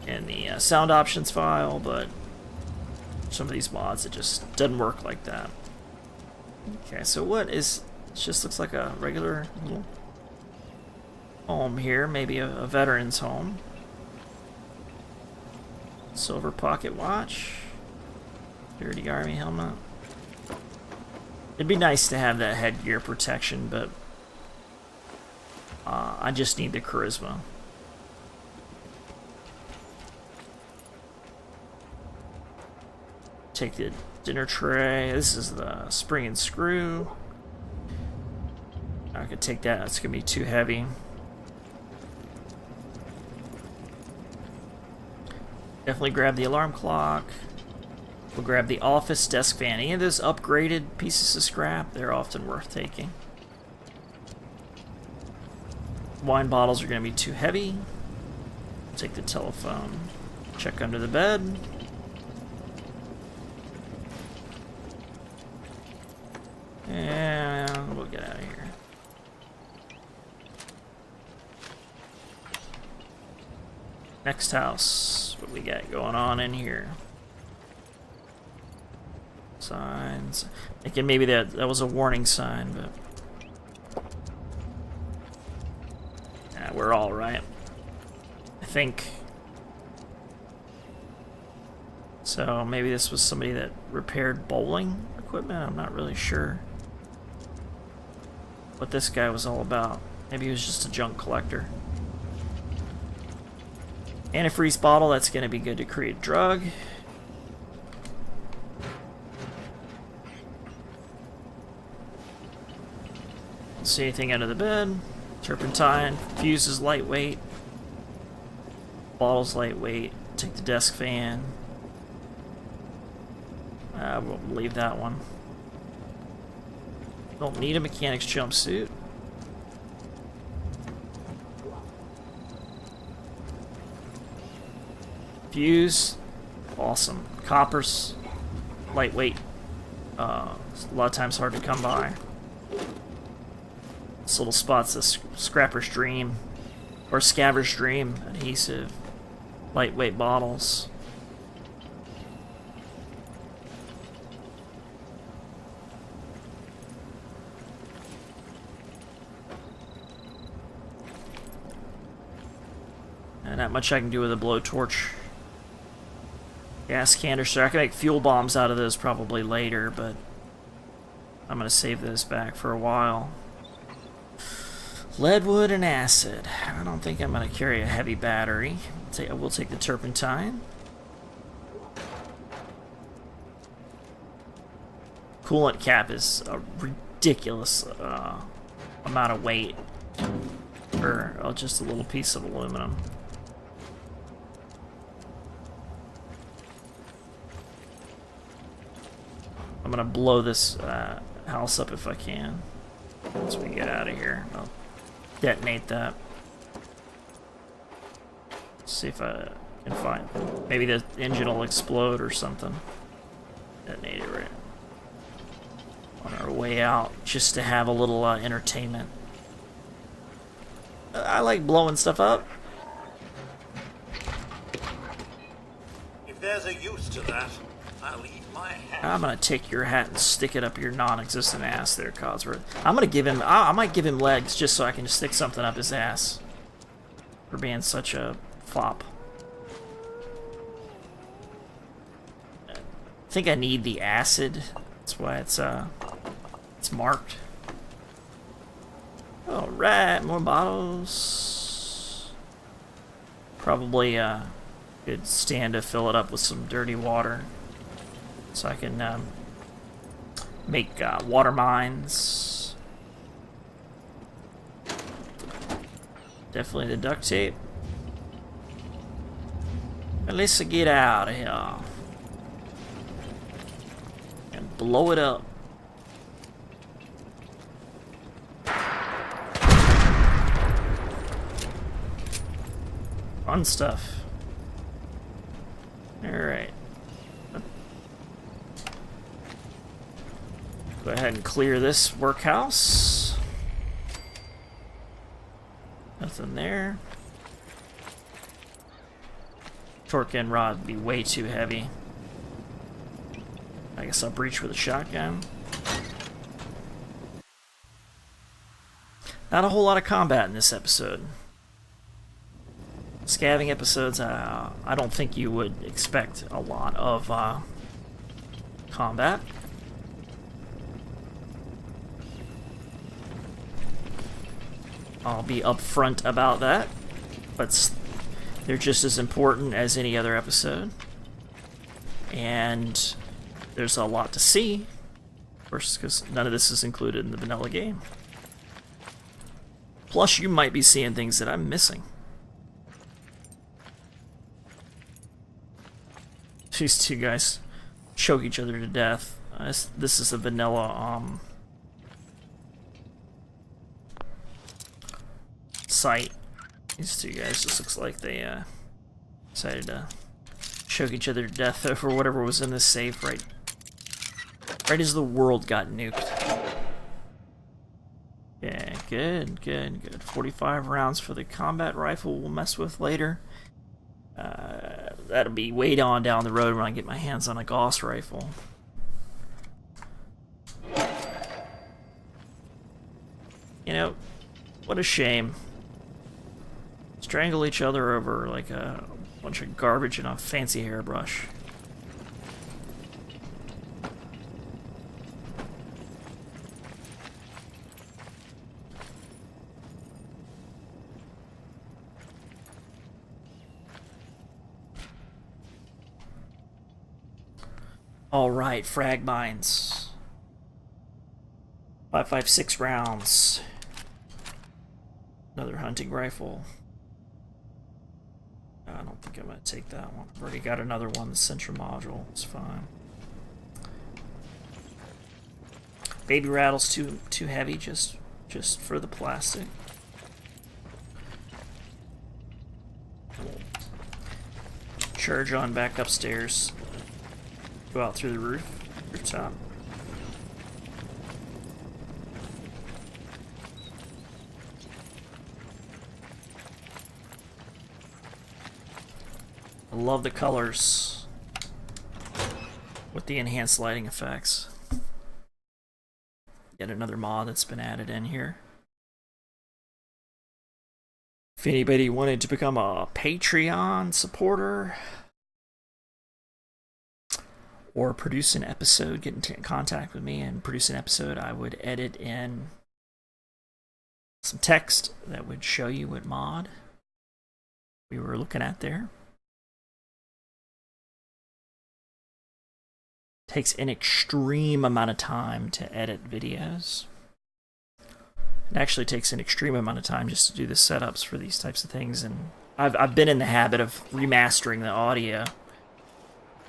in the sound options file, but some of these mods, it just doesn't work like that. Okay, so what is... It just looks like a regular little home here, maybe a veteran's home. Silver pocket watch. Dirty army helmet. It'd be nice to have that headgear protection, but I just need the charisma. Take the dinner tray. This is the spring and screw. I could take that. It's gonna be too heavy. Definitely grab the alarm clock. We'll grab the office desk fan. Any of those upgraded pieces of scrap, they're often worth taking. Wine bottles are going to be too heavy. Take the telephone. Check under the bed. And we'll get out of here. Next house. What we got going on in here? Signs. Thinking maybe that was a warning sign, but yeah, we're all right. I think. So maybe this was somebody that repaired bowling equipment. I'm not really sure what this guy was all about. Maybe he was just a junk collector. Antifreeze bottle. That's going to be good to create drug. See anything under the bed. Turpentine. Fuse is lightweight. Bottle's lightweight. Take the desk fan. We'll leave that one. Don't need a mechanic's jumpsuit. Fuse. Awesome. Coppers. Lightweight. A lot of times hard to come by. This little spot's a scrapper's dream, or scaver's dream adhesive. Lightweight bottles. And not much I can do with a blowtorch. Gas canister. I can make fuel bombs out of those probably later, but I'm going to save those back for a while. Leadwood and acid. I don't think I'm going to carry a heavy battery. I will take the turpentine. Coolant cap is a ridiculous amount of weight for just a little piece of aluminum. I'm going to blow this house up if I can once we get out of here. I'll detonate that. See if I can find. Maybe the engine will explode or something. Detonate it right on our way out, just to have a little entertainment. I like blowing stuff up. If there's a use to that, I'll eat my hat. I'm gonna take your hat and stick it up your non-existent ass there, Codsworth. I'm gonna give him. I might give him legs just so I can just stick something up his ass for being such a fop. I think I need the acid. That's why it's marked. All right, more bottles. Probably could stand to fill it up with some dirty water, so I can make water mines. Definitely the duct tape. And let's get out of here. blow it up. Fun stuff. Alright. Go ahead and clear this workhouse. Nothing there. Torque end rod would be way too heavy. I guess I'll breach with a shotgun. Not a whole lot of combat in this episode. Scavenging episodes, I don't think you would expect a lot of combat. I'll be upfront about that, but they're just as important as any other episode. And there's a lot to see, of course, because none of this is included in the vanilla game. Plus, you might be seeing things that I'm missing. These two guys choke each other to death. This is a vanilla site. These two guys just looks like they decided to choke each other to death over whatever was in this safe right as the world got nuked. Yeah, good, good, good. 45 rounds for the combat rifle we'll mess with later. That'll be way on down the road when I get my hands on a Gauss rifle. You know, what a shame. Strangle each other over like a bunch of garbage and a fancy hairbrush. Alright, frag mines. 5.56 rounds. Another hunting rifle. I don't think I'm going to take that one. I've already got another one, the central module. It's fine. Baby rattle's too heavy just for the plastic. Charge on back upstairs. Go out through the rooftop. I love the colors with the enhanced lighting effects. Yet another mod that's been added in here. If anybody wanted to become a Patreon supporter or produce an episode, get in contact with me and produce an episode, I would edit in some text that would show you what mod we were looking at there. Takes an extreme amount of time to edit videos. It actually takes an extreme amount of time just to do the setups for these types of things, and I've been in the habit of remastering the audio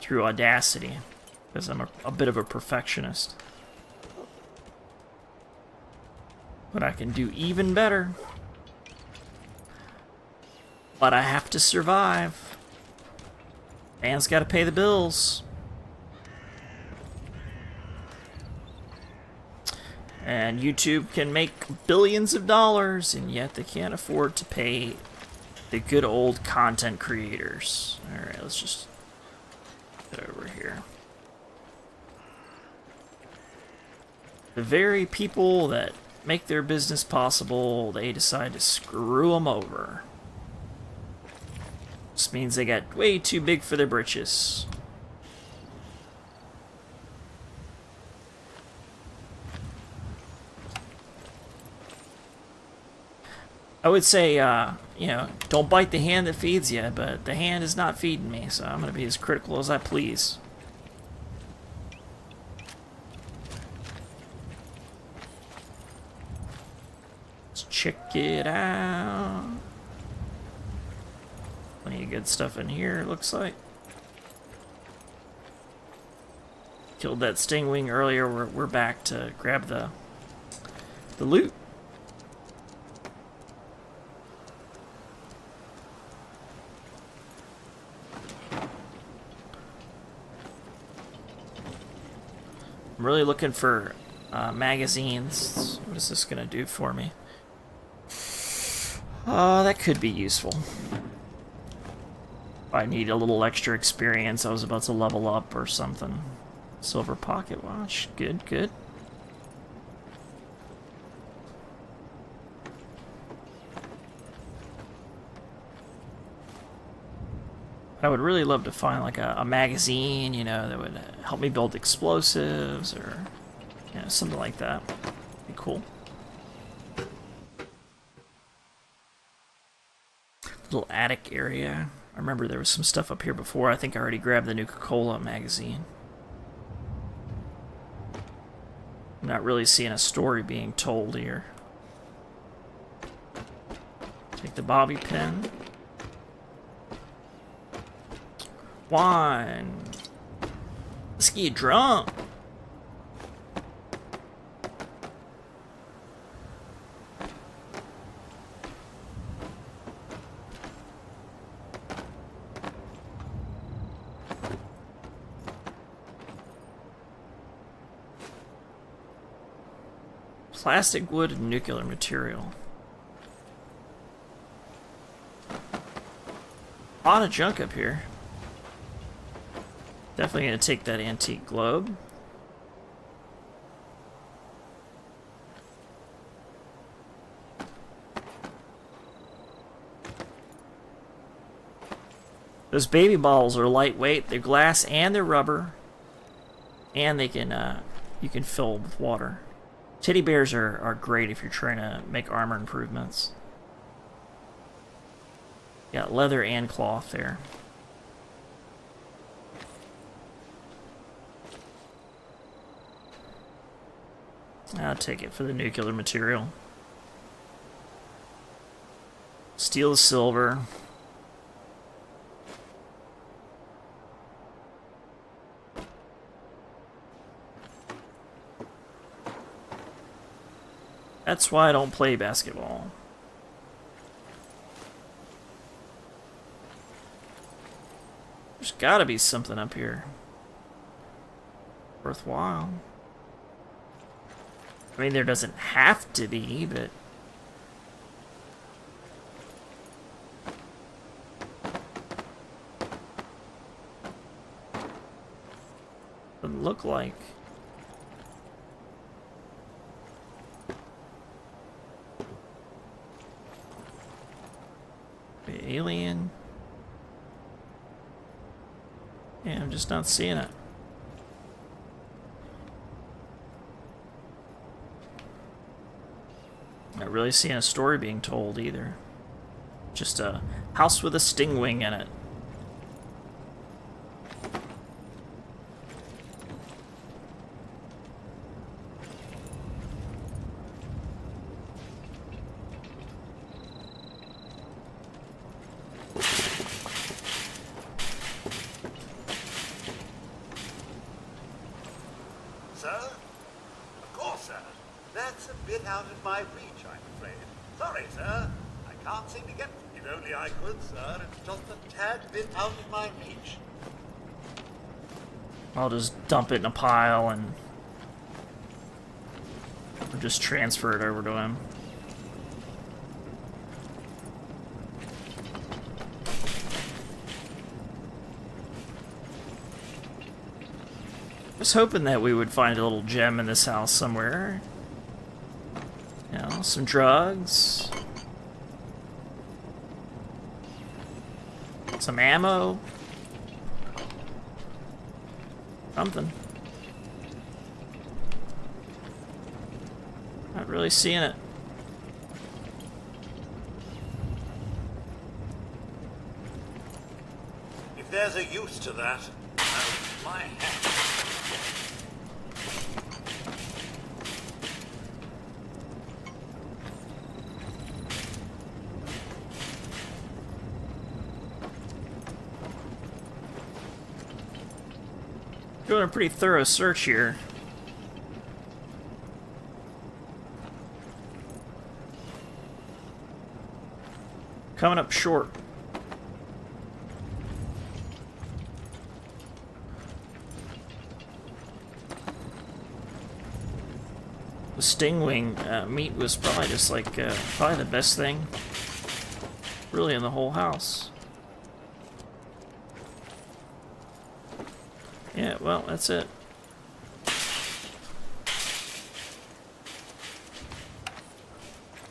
through Audacity because I'm a bit of a perfectionist. But I can do even better. But I have to survive. Man's got to pay the bills. And YouTube can make billions of dollars, and yet they can't afford to pay the good old content creators. Alright, let's just get over here. The very people that make their business possible, they decide to screw them over. This means they got way too big for their britches. I would say, you know, don't bite the hand that feeds you, but the hand is not feeding me, so I'm going to be as critical as I please. Let's check it out. Plenty of good stuff in here, it looks like. Killed that stingwing earlier. We're back to grab the loot. I'm really looking for magazines. What is this gonna do for me? That could be useful. I need a little extra experience. I was about to level up or something. Silver pocket watch. Good, good. I would really love to find like a magazine, you know, that would help me build explosives or, you know, something like that. Be cool. Little attic area. I remember there was some stuff up here before. I think I already grabbed the Nuka-Cola magazine. I'm not really seeing a story being told here. Take the bobby pin. Wine. Let's get drunk. Plastic, wood, and nuclear material. A lot of junk up here. Definitely gonna take that antique globe. Those baby bottles are lightweight. They're glass and they're rubber, and they can you can fill with water. Teddy bears are great if you're trying to make armor improvements. Got leather and cloth there. I'll take it for the nuclear material. Steal the silver. That's why I don't play basketball. There's gotta be something up here worthwhile. I mean, there doesn't have to be, but... doesn't look like... the alien... yeah, I'm just not seeing it. Not really seeing a story being told either. Just a house with a stingwing in it. Sir? Of course, sir. That's a bit out of my reach, I'm afraid. Sorry, sir. I can't seem to get... If only I could, sir. It's just a tad bit out of my reach. I'll just dump it in a pile and... or just transfer it over to him. I was hoping that we would find a little gem in this house somewhere. You know, some drugs. Some ammo. Something. Not really seeing it. If there's a use to that, my hat. Doing a pretty thorough search here. Coming up short. The stingwing meat was probably just like probably the best thing really in the whole house. Yeah, well, that's it.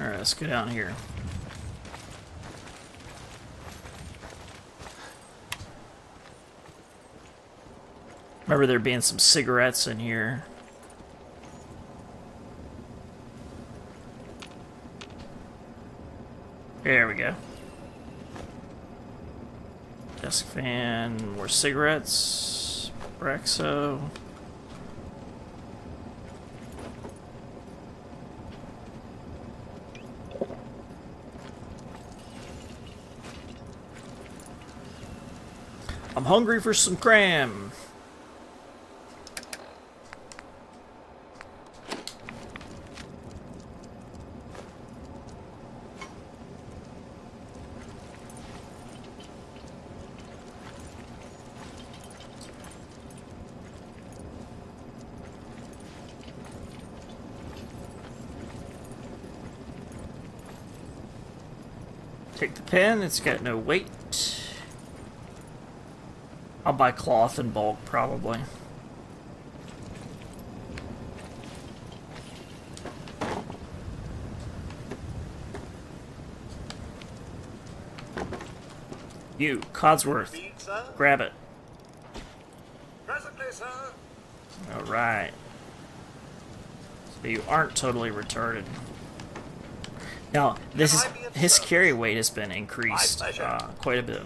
Alright, let's go down here. Remember there being some cigarettes in here. There we go. Desk fan, more cigarettes, Brexo. I'm hungry for some cram. Take the pen, it's got no weight. I'll buy cloth in bulk, probably. You, Codsworth, Feed, sir? grab it. Presently, sir. Alright. So you aren't totally retarded. Now, his carry weight has been increased quite a bit.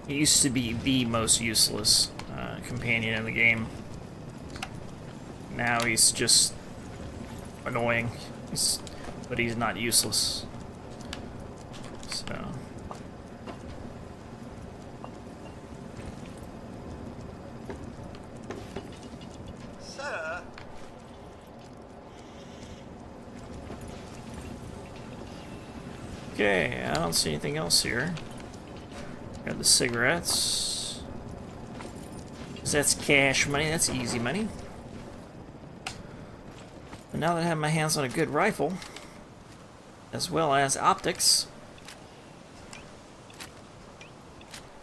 He used to be the most useless companion in the game. Now he's just annoying, but he's not useless. So. Sir? Okay, I don't see anything else here. Got the cigarettes. 'Cause that's cash money, that's easy money. But now that I have my hands on a good rifle, as well as optics,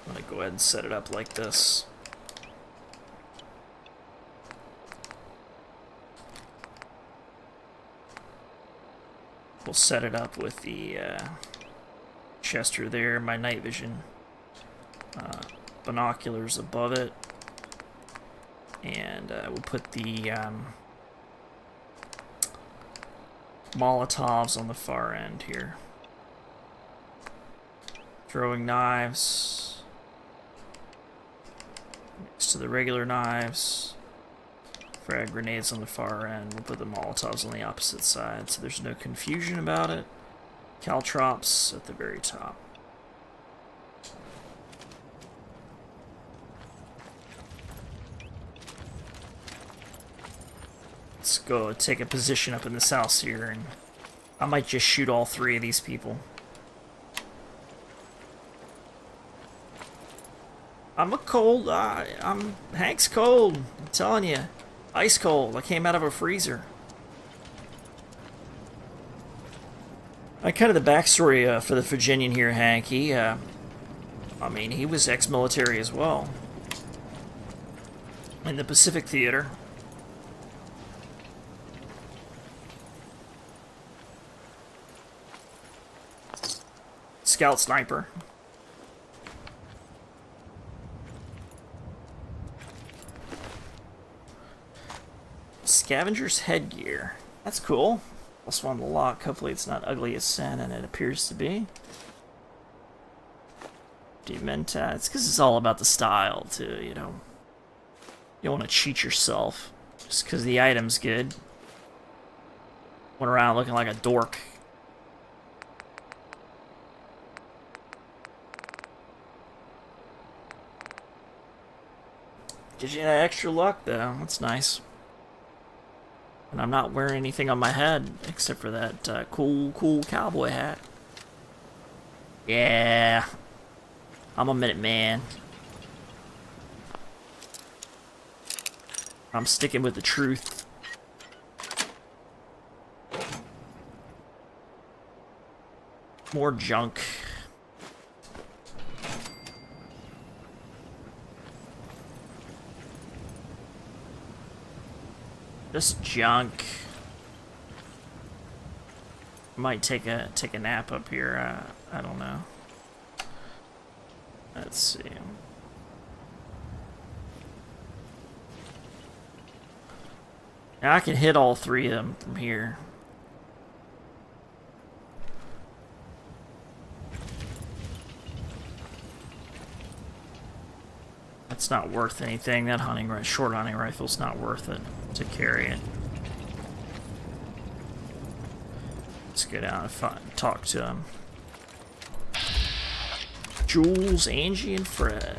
I'm gonna go ahead and set it up like this. We'll set it up with the Chester there, my night vision binoculars above it, and we'll put the Molotovs on the far end here. Throwing knives next to the regular knives. Frag grenades on the far end. We'll put the Molotovs on the opposite side so there's no confusion about it. Caltrops at the very top. Let's go take a position up in this house here, and I might just shoot all three of these people. I'm Hank's cold. I'm telling you. Ice cold. I came out of a freezer. Kind of the backstory for the Virginian here, Hank. He, I mean, he was ex-military as well. In the Pacific Theater. Scout sniper. Scavenger's headgear. That's cool. Plus one to lock. Hopefully it's not ugly as sin, and it appears to be. Dementa. It's because it's all about the style, too, you know. You don't want to cheat yourself just because the item's good. Went around looking like a dork. Gives you that extra luck, though. That's nice. And I'm not wearing anything on my head except for that cool cowboy hat. Yeah. I'm a minute man. I'm sticking with the truth. More junk. Just junk. Might take a nap up here. I don't know. Let's see. Now I can hit all three of them from here. That's not worth anything. That short hunting rifle's not worth it to carry it. Let's go down and talk to him. Jules, Angie, and Fred.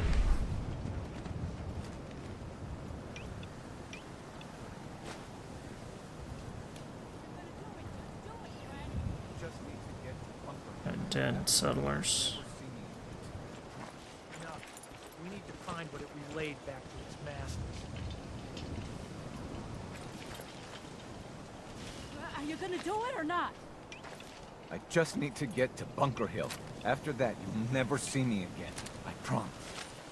Dead settlers. No, we need to find what it relayed back to its masters. Are you gonna do it or not? I just need to get to Bunker Hill. After that, you'll never see me again. I promise.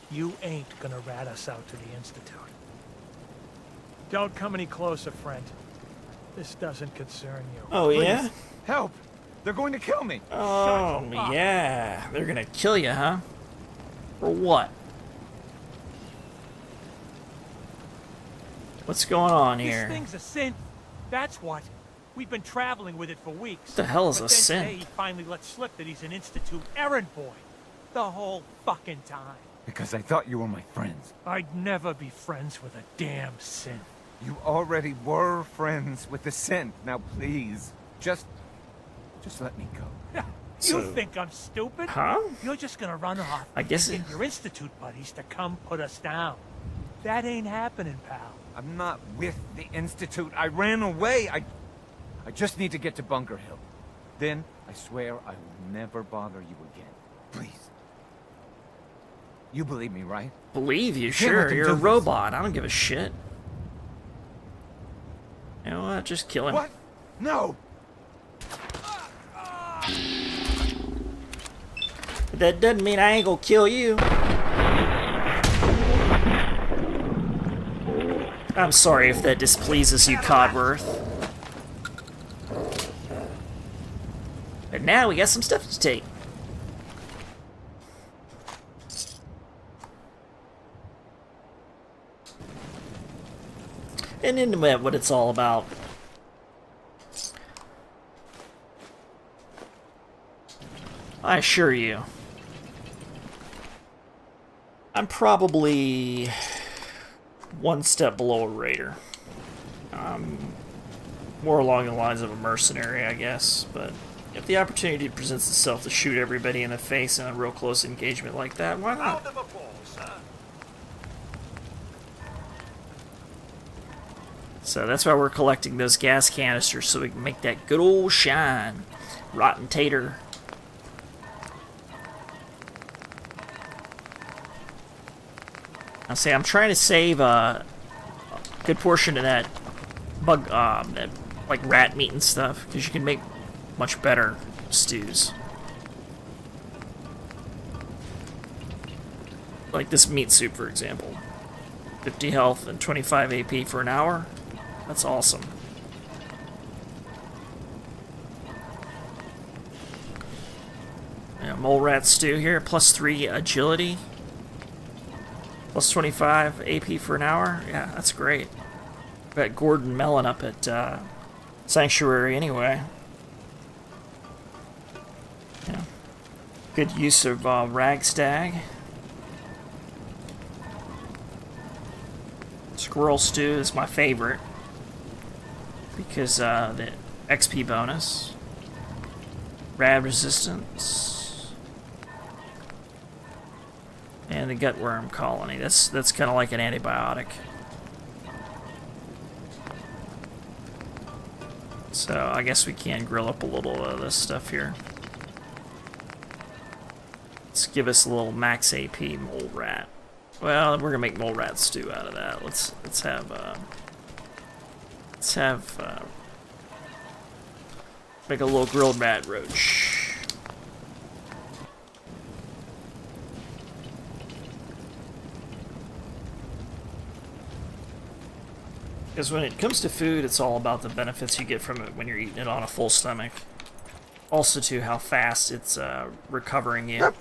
You ain't gonna rat us out to the Institute. Don't come any closer, friend. This doesn't concern you. Oh, yeah? Help! They're going to kill me! Oh, yeah. They're gonna kill you, huh? For what? What's going on here? This thing's a synth. That's what. We've been traveling with it for weeks. What the hell is but a then synth? Today he finally let slip that he's an Institute errand boy. The whole fucking time. Because I thought you were my friends. I'd never be friends with a damn synth. You already were friends with the synth. Now please, just let me go. You think I'm stupid? Huh? You're just gonna run off I guess and get your Institute buddies to come put us down. That ain't happening, pal. I'm not with the Institute. I ran away. I just need to get to Bunker Hill. Then, I swear I will never bother you again. Please. You believe me, right? Believe you, Can't let sure. them You're do a this. robot. I don't give a shit. You know what? Just kill him. What? No! But that doesn't mean I ain't gonna kill you. I'm sorry if that displeases you, Codworth. But now we got some stuff to take. And into what it's all about. I assure you, I'm probably one step below a raider. More along the lines of a mercenary, I guess, but if the opportunity presents itself to shoot everybody in the face in a real close engagement like that, why not? Round of applause, sir. So that's why we're collecting those gas canisters, so we can make that good old shine. Rotten tater. Now see, I'm trying to save a good portion of that bug, that, like, rat meat and stuff, because you can make much better stews. Like this meat soup, for example. 50 health and 25 AP for an hour. That's awesome. Yeah, mole rat stew here, plus 3 agility. Plus 25 AP for an hour. Yeah, that's great. Got Gordon Mellon up at Sanctuary anyway. Yeah. Good use of Ragstag. Squirrel stew is my favorite because the XP bonus, rad resistance, and And the gutworm colony. That's kind of like an antibiotic. So I guess we can grill up a little of this stuff here. Let's give us a little max AP mole rat. Well, we're gonna make mole rat stew out of that. Let's make a little grilled rat roach. Because when it comes to food, it's all about the benefits you get from it when you're eating it on a full stomach. Also, too, how fast it's recovering you.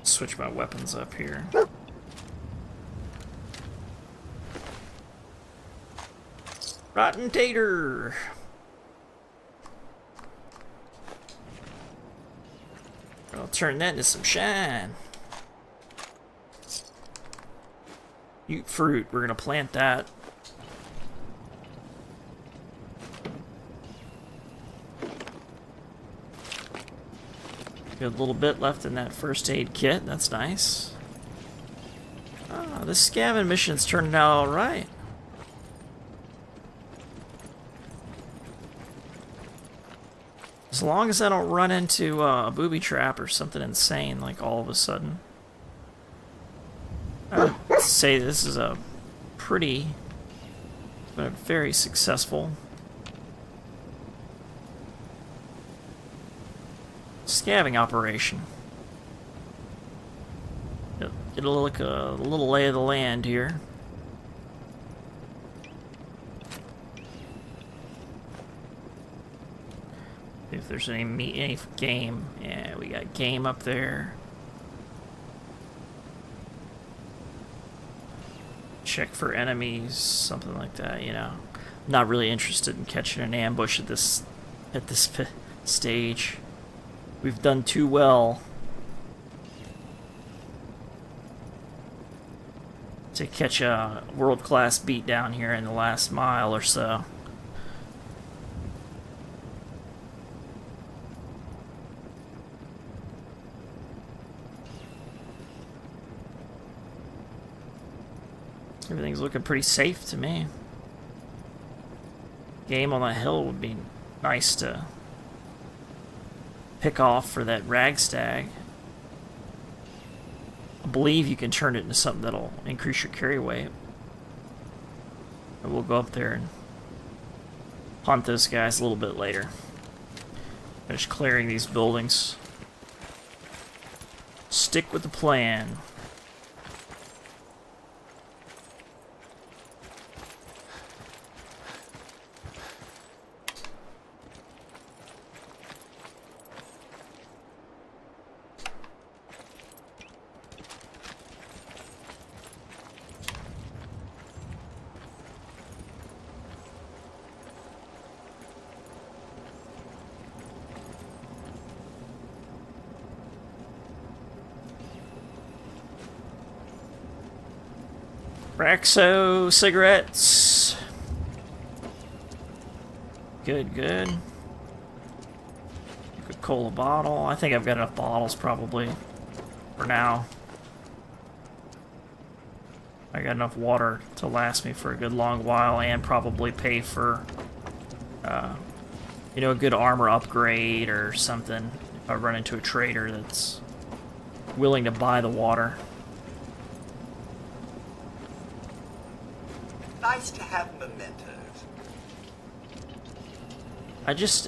Switch my weapons up here. Rotten tater! I'll turn that into some shine. Ute fruit, we're gonna plant that. Got a little bit left in that first aid kit, that's nice. Ah, this scavenging mission's turning out alright. As long as I don't run into a booby trap or something insane, like all of a sudden. I would say this is a pretty, but a very successful scavenging operation. Get a look, a little lay of the land here. If there's any meat, any game, yeah, we got game up there. Check for enemies, something like that, you know. Not really interested in catching an ambush at this stage. We've done too well to catch a world-class beatdown here in the last mile or so. Everything's looking pretty safe to me. Game on the hill would be nice to pick off for that ragstag. I believe you can turn it into something that'll increase your carry weight. And we'll go up there and hunt those guys a little bit later. Finish clearing these buildings. Stick with the plan. Raxo cigarettes. Good, good. Coca-Cola bottle. I think I've got enough bottles probably for now. I got enough water to last me for a good long while and probably pay for, you know, a good armor upgrade or something if I run into a trader that's willing to buy the water. Nice to have mementos.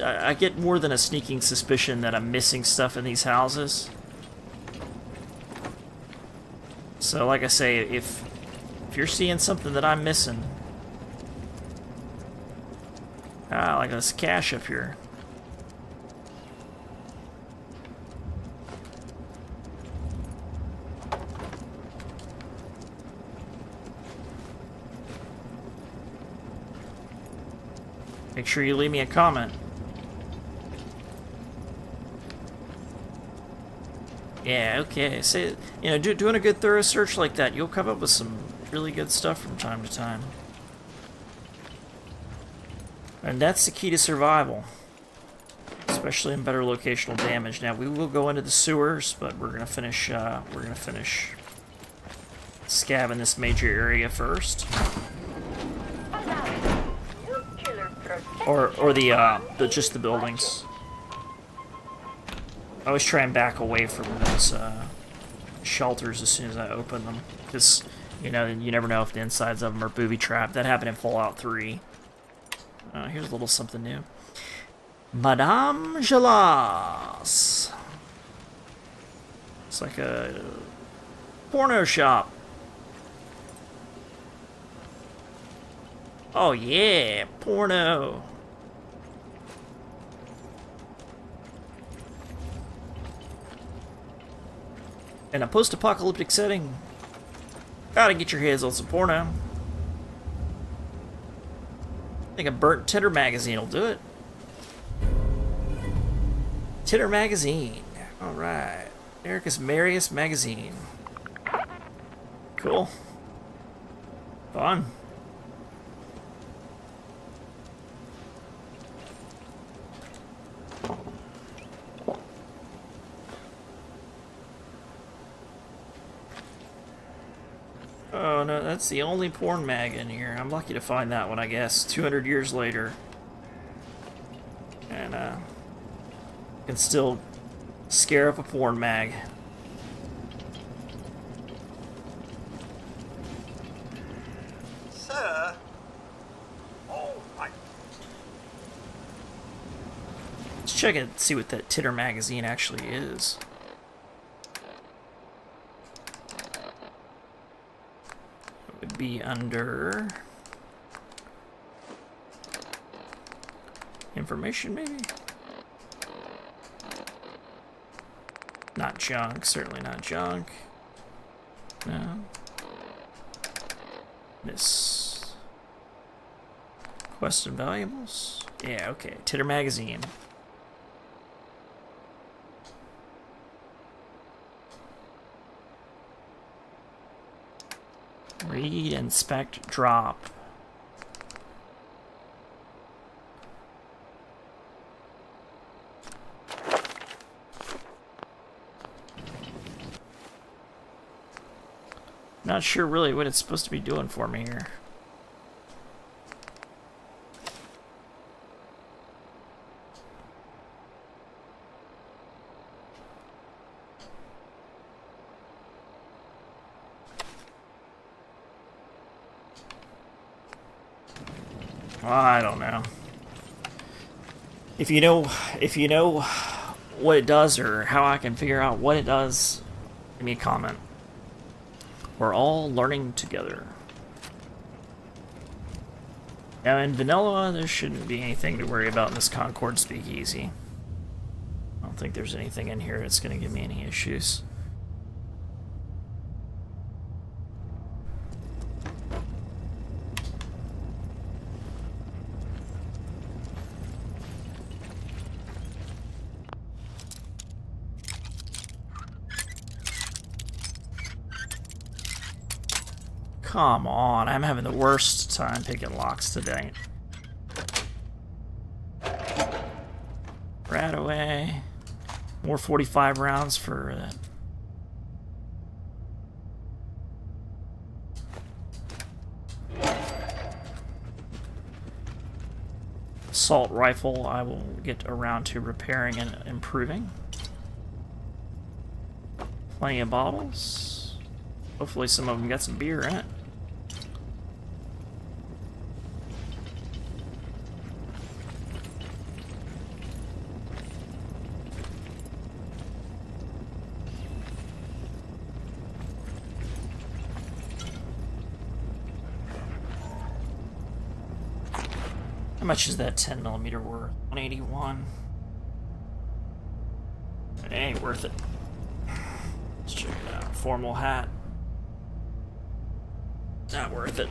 I get more than a sneaking suspicion that I'm missing stuff in these houses. So like I say, if you're seeing something that I'm missing, like this cache up here. Make sure you leave me a comment. Yeah, okay. Say, you know, doing a good thorough search like that, you'll come up with some really good stuff from time to time. And that's the key to survival. Is especially in better locational damage. Now we will go into the sewers, but we're gonna finish scabbing this major area first, or the just the buildings. I always try and back away from those shelters as soon as I open them, because you know you never know if the insides of them are booby trapped. That happened in Fallout 3. Here's a little something new. Madame Gelas. It's like a porno shop. Oh yeah, porno. In a post-apocalyptic setting, gotta get your hands on some porno. I think a burnt tinder magazine will do it. Tinder magazine. Alright. America's Merriest Magazine. Cool. Fun. Oh no, that's the only porn mag in here. I'm lucky to find that one, I guess. 200 years later. And, can still scare up a porn mag. Sir? Oh, my... Let's check it and see what that Titter magazine actually is. It would be under... information, maybe? Not junk, certainly not junk. No. Miss. Quest and valuables? Yeah, okay. Titter magazine. Read, inspect, drop. Not sure really what it's supposed to be doing for me here. I don't know. If you know what it does or how I can figure out what it does, give me a comment. We're all learning together. Now in vanilla, there shouldn't be anything to worry about in this Concord speakeasy. I don't think there's anything in here that's going to give me any issues. Come on, I'm having the worst time picking locks today. Right away. More 45 rounds for that. Assault rifle, I will get around to repairing and improving. Plenty of bottles. Hopefully some of them got some beer in it. How much is that 10mm worth? 181. It ain't worth it. Let's check it out. Formal hat. Not worth it.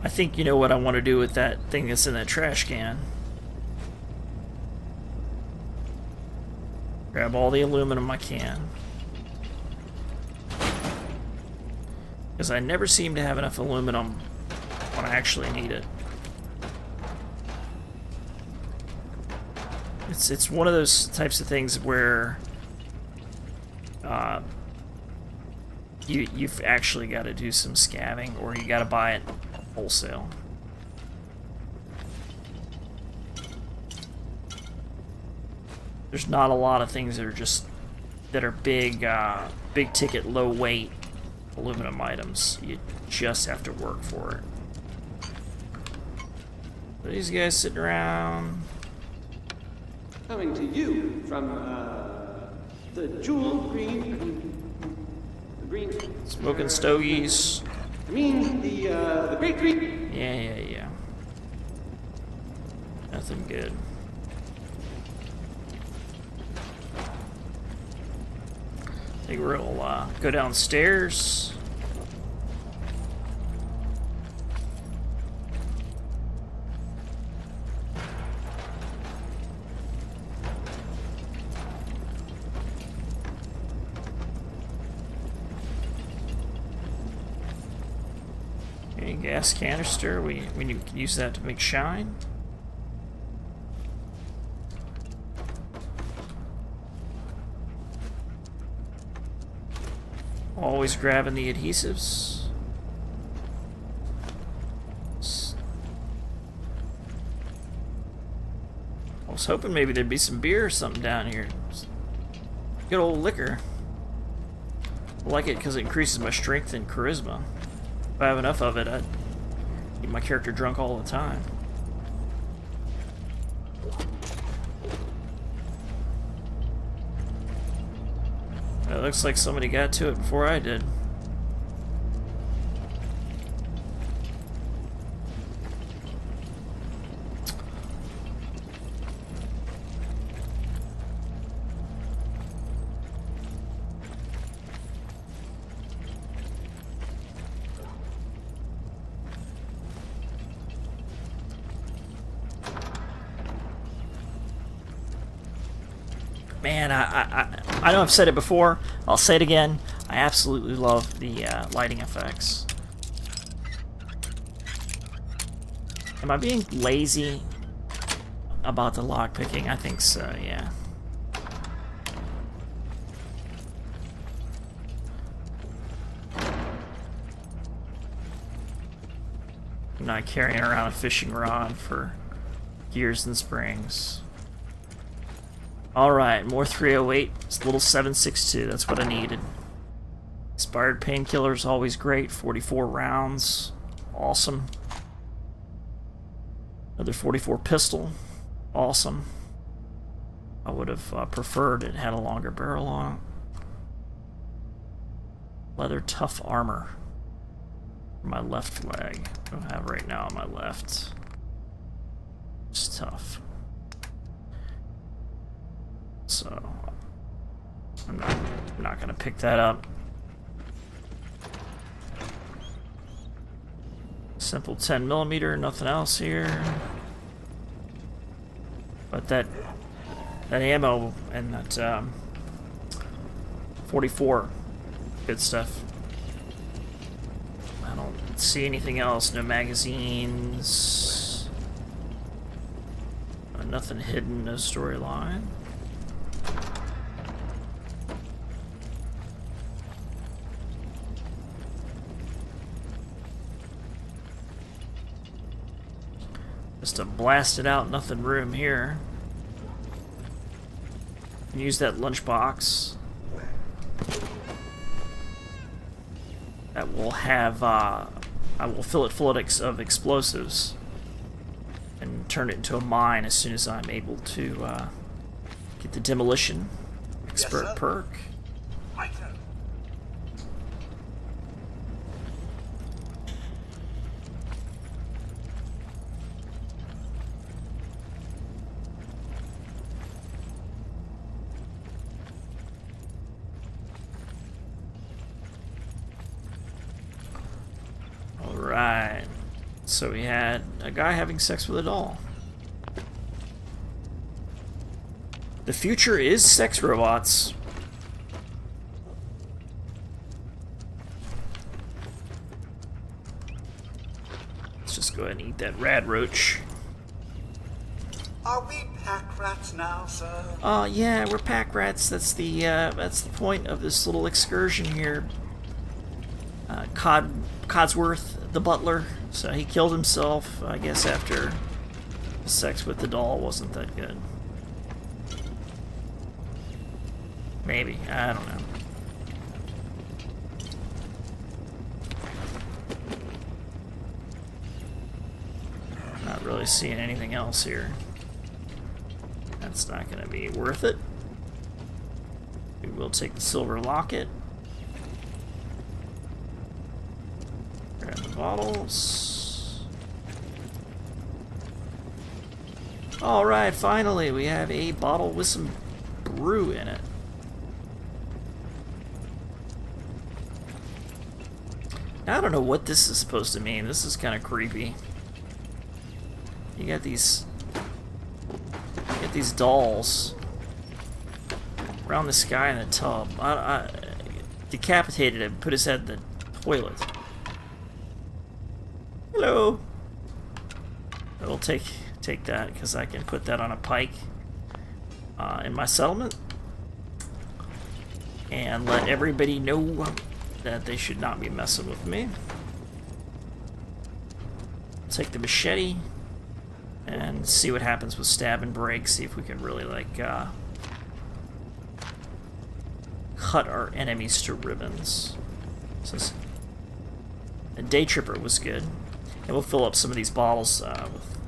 I think you know what I want to do with that thing that's in that trash can. Grab all the aluminum I can. Because I never seem to have enough aluminum when I actually need it. It's one of those types of things where you've actually got to do some scavving, or you got to buy it wholesale. There's not a lot of things that are big big ticket, low weight aluminum items. You just have to work for it. These guys sitting around. Coming to you from the jewel green, the green. Smoking stogies. I mean the great green. Yeah. Nothing good. I think we'll go downstairs. Okay, gas canister. We can use that to make shine. Always grabbing the adhesives. I was hoping maybe there'd be some beer or something down here. Good old liquor. I like it because it increases my strength and charisma. If I have enough of it, I'd keep my character drunk all the time. It looks like somebody got to it before I did. Man, I know I've said it before. I'll say it again. I absolutely love the lighting effects. Am I being lazy about the lockpicking? I think so, yeah. I'm not carrying around a fishing rod for gears and springs. Alright, more 308. It's a little 7.62. That's what I needed. Expired painkiller is always great. 44 rounds. Awesome. Another 44 pistol. Awesome. I would have preferred it had a longer barrel on it. Leather tough armor. For my left leg. I don't have right now on my left. It's tough. So, I'm not going to pick that up. Simple 10mm, nothing else here. But that ammo and that 44, good stuff. I don't see anything else. No magazines. Nothing hidden. No storyline. Just a blasted out, nothing room here. Use that lunchbox. That will have, I will fill it full of explosives and turn it into a mine as soon as I'm able to get the demolition expert perk. Right, sir. Alright. So we had a guy having sex with a doll. The future is sex robots. just go ahead and eat that rad roach. Are we pack rats now, sir? Yeah, we're pack rats. That's the point of this little excursion here. Codsworth, the butler, so he killed himself, I guess, after sex with the doll wasn't that good. Maybe, I don't know. Not really seeing anything else here. That's not going to be worth it. We will take the silver locket. Grab the bottles. Alright, finally we have a bottle with some brew in it. Now, I don't know what this is supposed to mean. This is kind of creepy. You got these dolls around this guy in the tub. I decapitated him, put his head in the toilet. Hello. I will take that because I can put that on a pike in my settlement and let everybody know that they should not be messing with me. Take the machete and see what happens with stab and break. See if we can really like cut our enemies to ribbons. Since the day tripper was good, and we'll fill up some of these bottles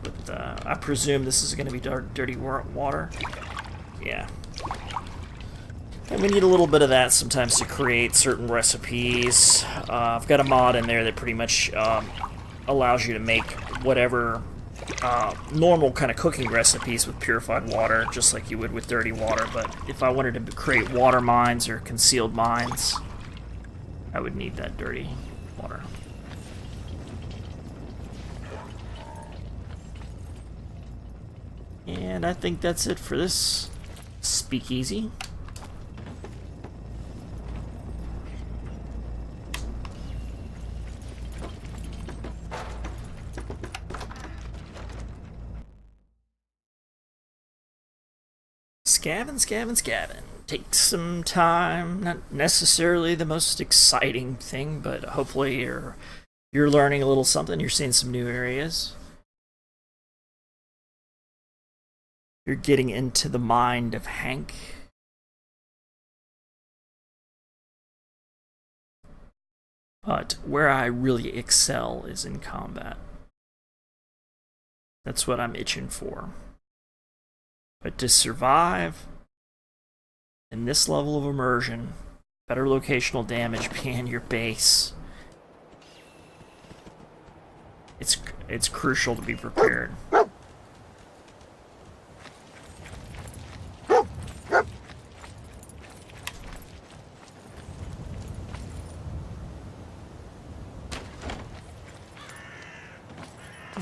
with I presume this is going to be dirty water. Yeah. And we need a little bit of that sometimes to create certain recipes. I've got a mod in there that pretty much allows you to make whatever normal kind of cooking recipes with purified water, just like you would with dirty water. But if I wanted to create water mines or concealed mines, I would need that dirty water. And I think that's it for this speakeasy. Scavenging. Takes some time. Not necessarily the most exciting thing, but hopefully you're learning a little something. You're seeing some new areas. You're getting into the mind of Hank. But where I really excel is in combat. That's what I'm itching for. But to survive in this level of immersion, better locational damage being your base, it's crucial to be prepared.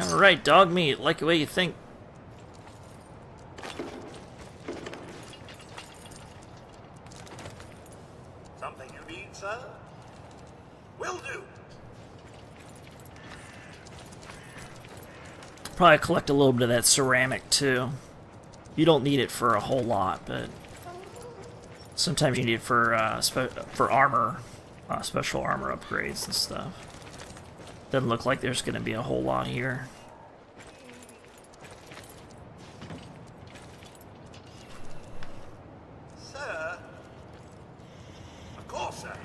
Alright, dog meat, like the way you think. Something you need, sir? Will do. Probably collect a little bit of that ceramic too. You don't need it for a whole lot, but sometimes you need it for armor, special armor upgrades and stuff. Doesn't look like there's going to be a whole lot here. Sir? Of course, sir.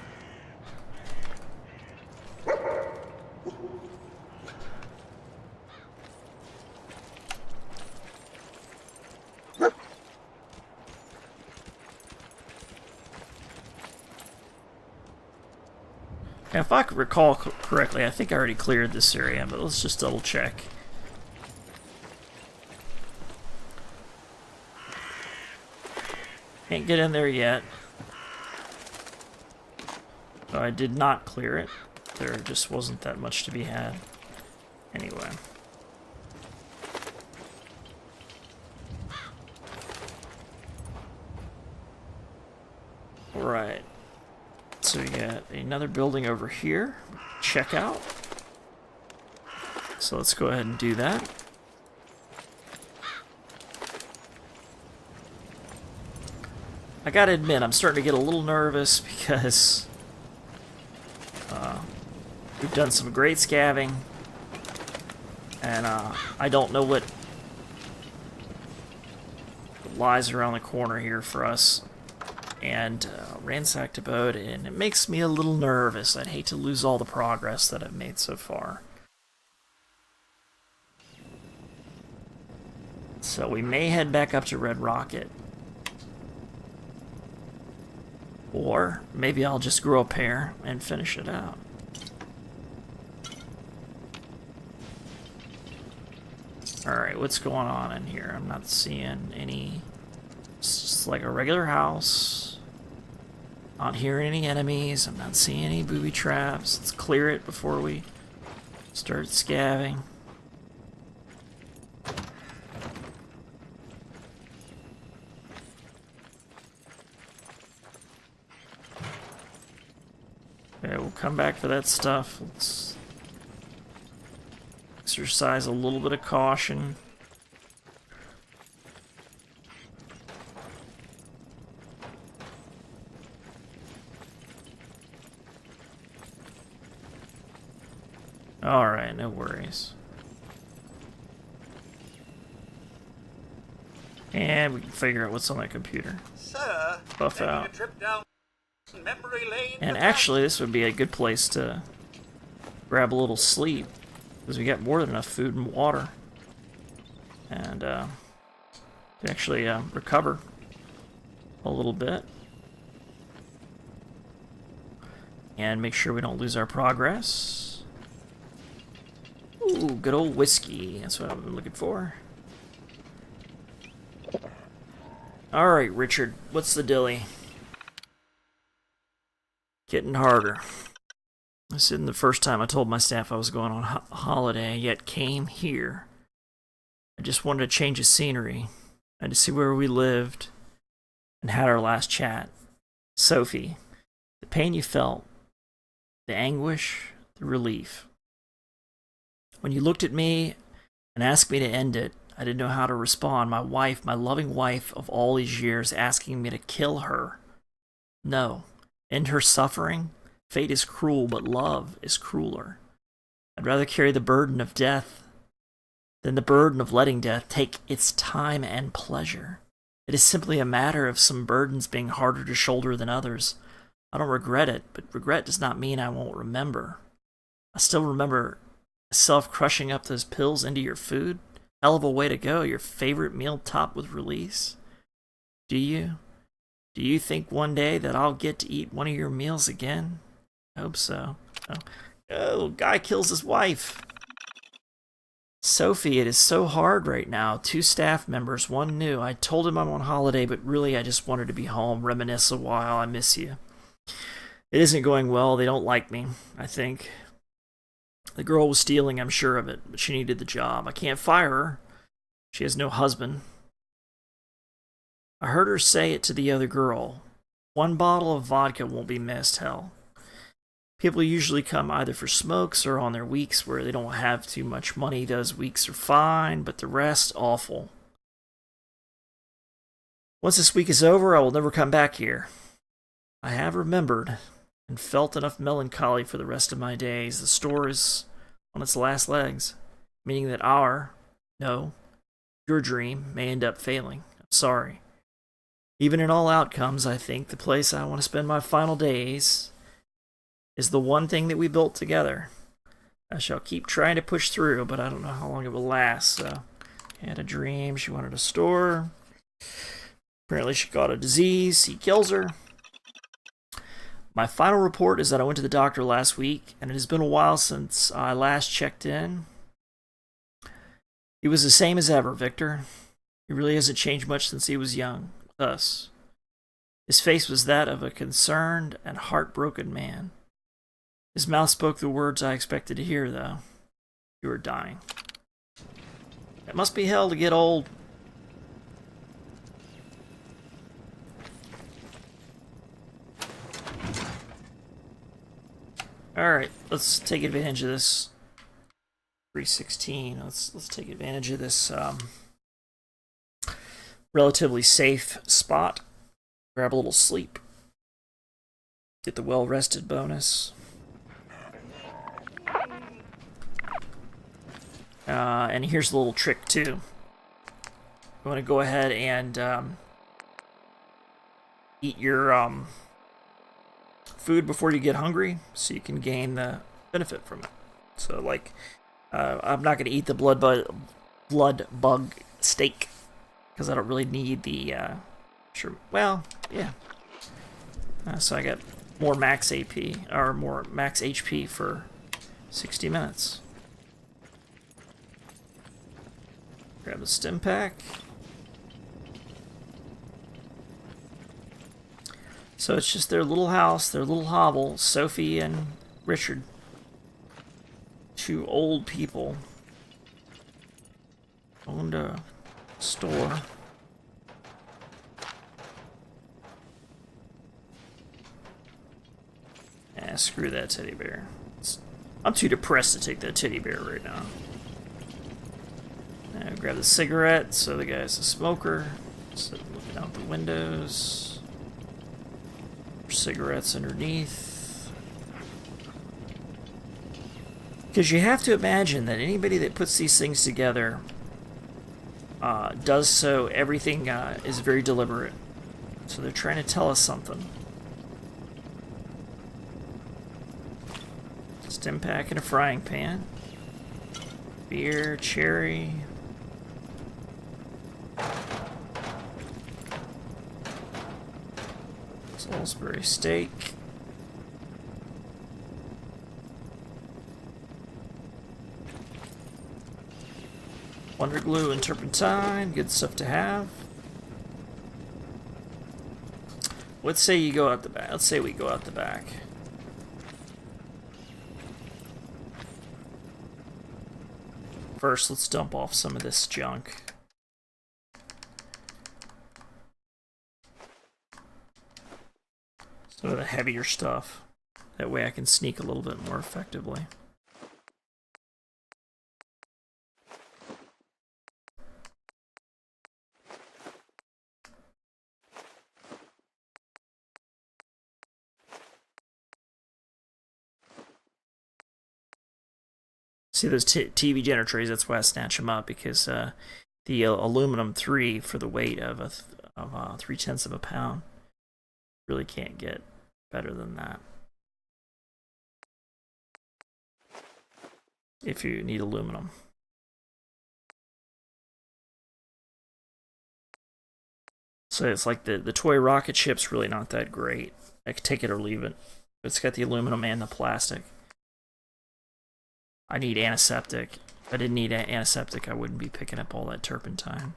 Now, if I could recall correctly, I think I already cleared this area, but let's just double check. Can't get in there yet. So I did not clear it. There just wasn't that much to be had. Anyway. Alright. So we got another building over here. Check out. So let's go ahead and do that. I gotta admit, I'm starting to get a little nervous because we've done some great scavving, and I don't know what lies around the corner here for us. And ransacked abode, and it makes me a little nervous. I'd hate to lose all the progress that I've made so far. So we may head back up to Red Rocket. Or maybe I'll just grow a pair and finish it out. Alright, what's going on in here? I'm not seeing any... It's just like a regular house. Not hearing any enemies. I'm not seeing any booby traps. Let's clear it before we start scavving. Okay, we'll come back for that stuff. Let's exercise a little bit of caution. Alright, no worries. And we can figure out what's on that computer. Sir, Buff taking out. a trip down memory lane. And actually, this would be a good place to grab a little sleep, because we got more than enough food and water. And to actually recover a little bit. And make sure we don't lose our progress. Ooh, good old whiskey. That's what I've been looking for. Alright, Richard, what's the dilly? Getting harder. This isn't the first time I told my staff I was going on holiday, yet came here. I just wanted to change the scenery. I had to see where we lived and had our last chat. Sophie, the pain you felt, the anguish, the relief. When you looked at me and asked me to end it, I didn't know how to respond. My wife, my loving wife of all these years, asking me to kill her. No. End her suffering? Fate is cruel, but love is crueler. I'd rather carry the burden of death than the burden of letting death take its time and pleasure. It is simply a matter of some burdens being harder to shoulder than others. I don't regret it, but regret does not mean I won't remember. I still remember myself crushing up those pills into your food. Hell of a way to go, your favorite meal topped with release. Do you? Do you think one day that I'll get to eat one of your meals again? I hope so. Oh, guy kills his wife. Sophie, it is so hard right now. 2 staff members, 1 new. I told him I'm on holiday, but really I just wanted to be home, reminisce a while. I miss you. It isn't going well. They don't like me, I think. The girl was stealing, I'm sure of it, but she needed the job. I can't fire her. She has no husband. I heard her say it to the other girl. 1 bottle of vodka won't be missed, hell. People usually come either for smokes or on their weeks where they don't have too much money. Those weeks are fine, but the rest, awful. Once this week is over, I will never come back here. I have remembered and felt enough melancholy for the rest of my days. The store is on its last legs, meaning that your dream may end up failing. I'm sorry. Even in all outcomes, I think the place I want to spend my final days is the one thing that we built together. I shall keep trying to push through, but I don't know how long it will last, so... I had a dream, she wanted a store. Apparently she got a disease, he kills her. My final report is that I went to the doctor last week, and it has been a while since I last checked in. He was the same as ever, Victor. He really hasn't changed much since he was young, with us. His face was that of a concerned and heartbroken man. His mouth spoke the words I expected to hear, though. You are dying. It must be hell to get old. Alright, let's take advantage of this 3:16. Let's take advantage of this relatively safe spot. Grab a little sleep. Get the well-rested bonus. And here's a little trick too. You want to go ahead and eat your food before you get hungry, so you can gain the benefit from it. So, like, I'm not going to eat the blood bug steak because I don't really need the sure. Well, yeah. So I got more max AP or more max HP for 60 minutes. Grab the stim pack. So it's just their little house, their little hovel, Sophie and Richard. Two old people. Owned a store. Screw that teddy bear. I'm too depressed to take that teddy bear right now. Now grab the cigarette, so the guy's a smoker. So looking out the windows. Cigarettes underneath. Because you have to imagine that anybody that puts these things together does so, everything is very deliberate. So they're trying to tell us something. Stim pack in a frying pan. Beer, cherry. Salisbury steak. Wonder glue and turpentine, good stuff to have. Let's say you go out the back. Let's say we go out the back. First, let's dump off some of this junk. Some of the heavier stuff. That way I can sneak a little bit more effectively. See those TV dinner trays, that's why I snatch them up, because the aluminum 3 for the weight of 3/10 of a pound really can't get better than that. If you need aluminum. So it's like the toy rocket ship's really not that great. I could take it or leave it. It's got the aluminum and the plastic. I need antiseptic. If I didn't need antiseptic, I wouldn't be picking up all that turpentine.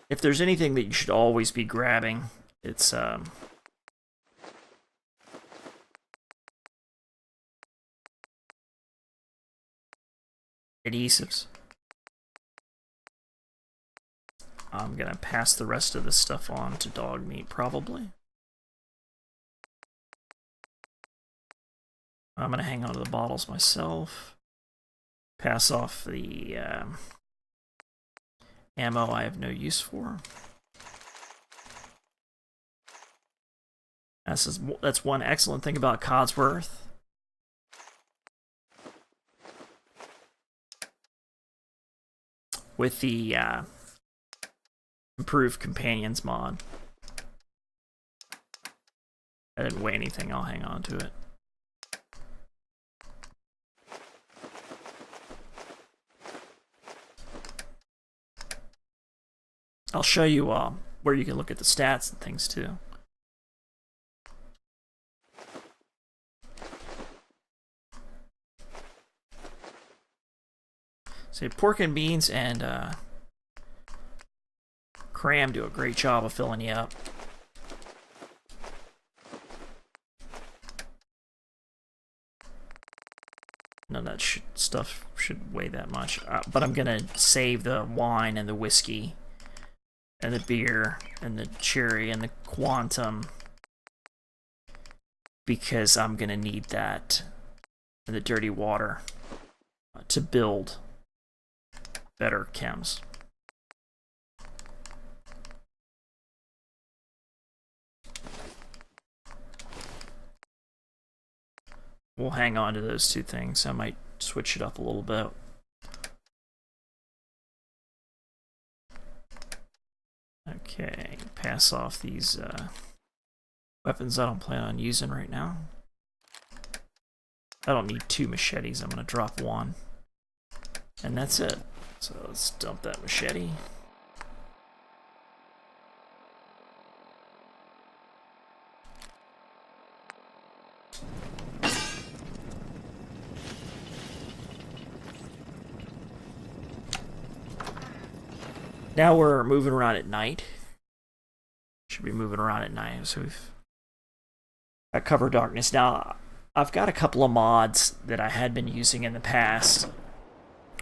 If there's anything that you should always be grabbing, it's adhesives. I'm gonna pass the rest of this stuff on to dog meat, probably. I'm gonna hang on to the bottles myself. Pass off the ammo I have no use for. That's one excellent thing about Codsworth. With the improved companions mod. I didn't weigh anything, I'll hang on to it. I'll show you where you can look at the stats and things too. So pork and beans and cram do a great job of filling you up. None of that stuff should weigh that much, but I'm gonna save the wine and the whiskey and the beer and the cherry and the quantum because I'm gonna need that and the dirty water to build better chems. We'll hang on to those two things. I might switch it up a little bit. Okay, pass off these weapons I don't plan on using right now. I don't need 2 machetes, I'm gonna drop 1. And that's it. So let's dump that machete. Now we're moving around at night. Should be moving around at night, so we've got cover darkness. Now, I've got a couple of mods that I had been using in the past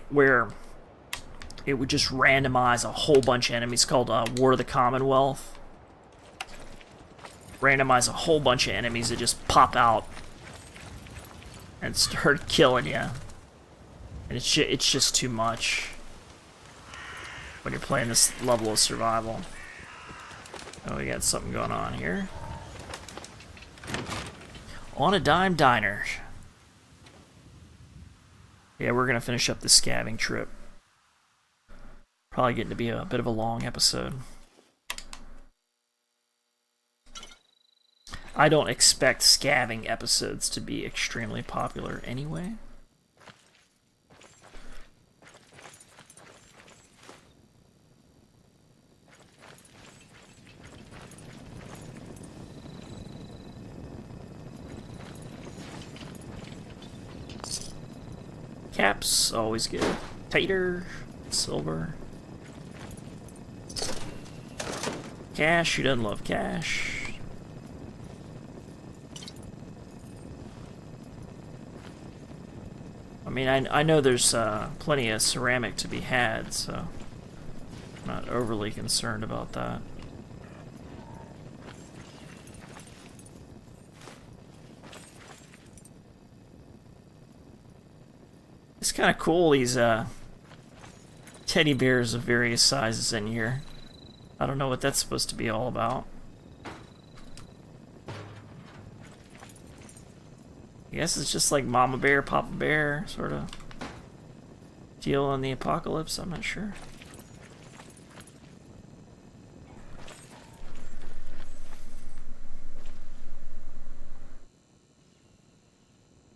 where it would just randomize a whole bunch of enemies, called War of the Commonwealth. Randomize a whole bunch of enemies that just pop out and start killing you. And it's just too much when you're playing this level of survival. Oh, we got something going on here. On a Dime Diner. Yeah, we're gonna finish up the scavenging trip. Probably getting to be a bit of a long episode. I don't expect scavenging episodes to be extremely popular anyway. Caps, always good. Tater, silver. Cash, who doesn't love cash? I mean, I know there's plenty of ceramic to be had, so I'm not overly concerned about that. It's kind of cool, these teddy bears of various sizes in here. I don't know what that's supposed to be all about. I guess it's just like Mama Bear, Papa Bear sort of deal in the apocalypse, I'm not sure.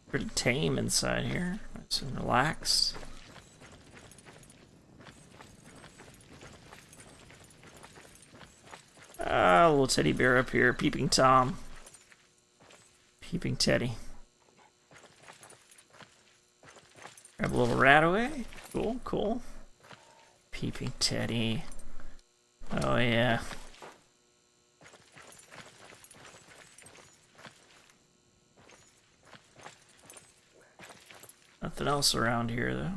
Pretty tame inside here. Nice and relaxed. Ah, little teddy bear up here. Peeping Tom. Peeping Teddy. Grab a little rat away. Cool, cool. Peeping Teddy. Oh, yeah. Nothing else around here, though.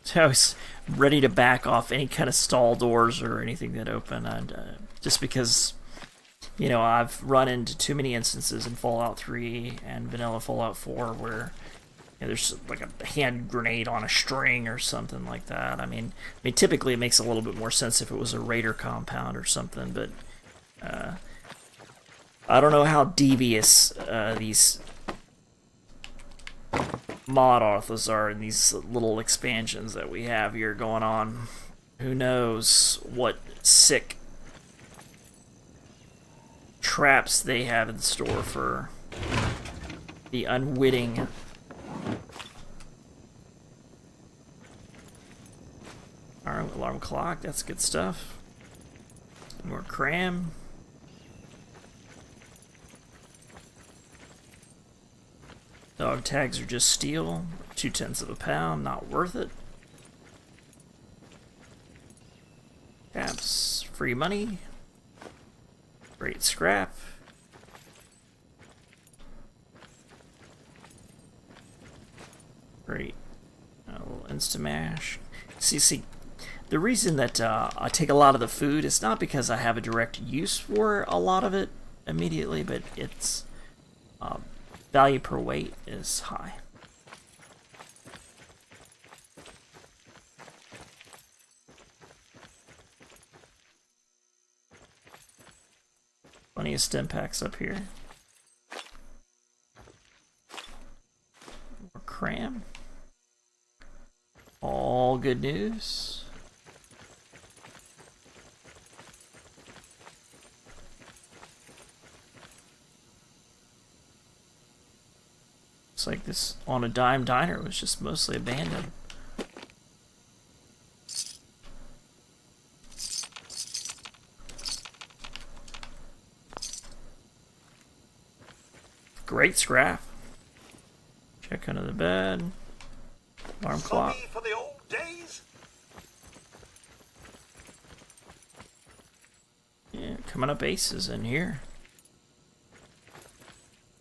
So I was ready to back off any kind of stall doors or anything that open, and just because, you know, I've run into too many instances in Fallout 3 and vanilla Fallout 4 where, you know, there's like a hand grenade on a string or something like that. I mean, typically it makes a little bit more sense if it was a raider compound or something, but I don't know how devious these mod authors are in these little expansions that we have here going on. Who knows what sick traps they have in store for the unwitting. Alright, alarm clock, that's good stuff. More cram. Dog tags are just steel. 2/10 of a pound, not worth it. Caps, free money. Great scrap. Great. A little Instamash. See, the reason that I take a lot of the food is not because I have a direct use for a lot of it immediately, but its value per weight is high. Plenty of stim packs up here. More cram. All good news. It's like this On a Dime diner was just mostly abandoned. Great scrap. Check under the bed. Alarm clock. Sorry for the old days. Yeah, coming up aces in here.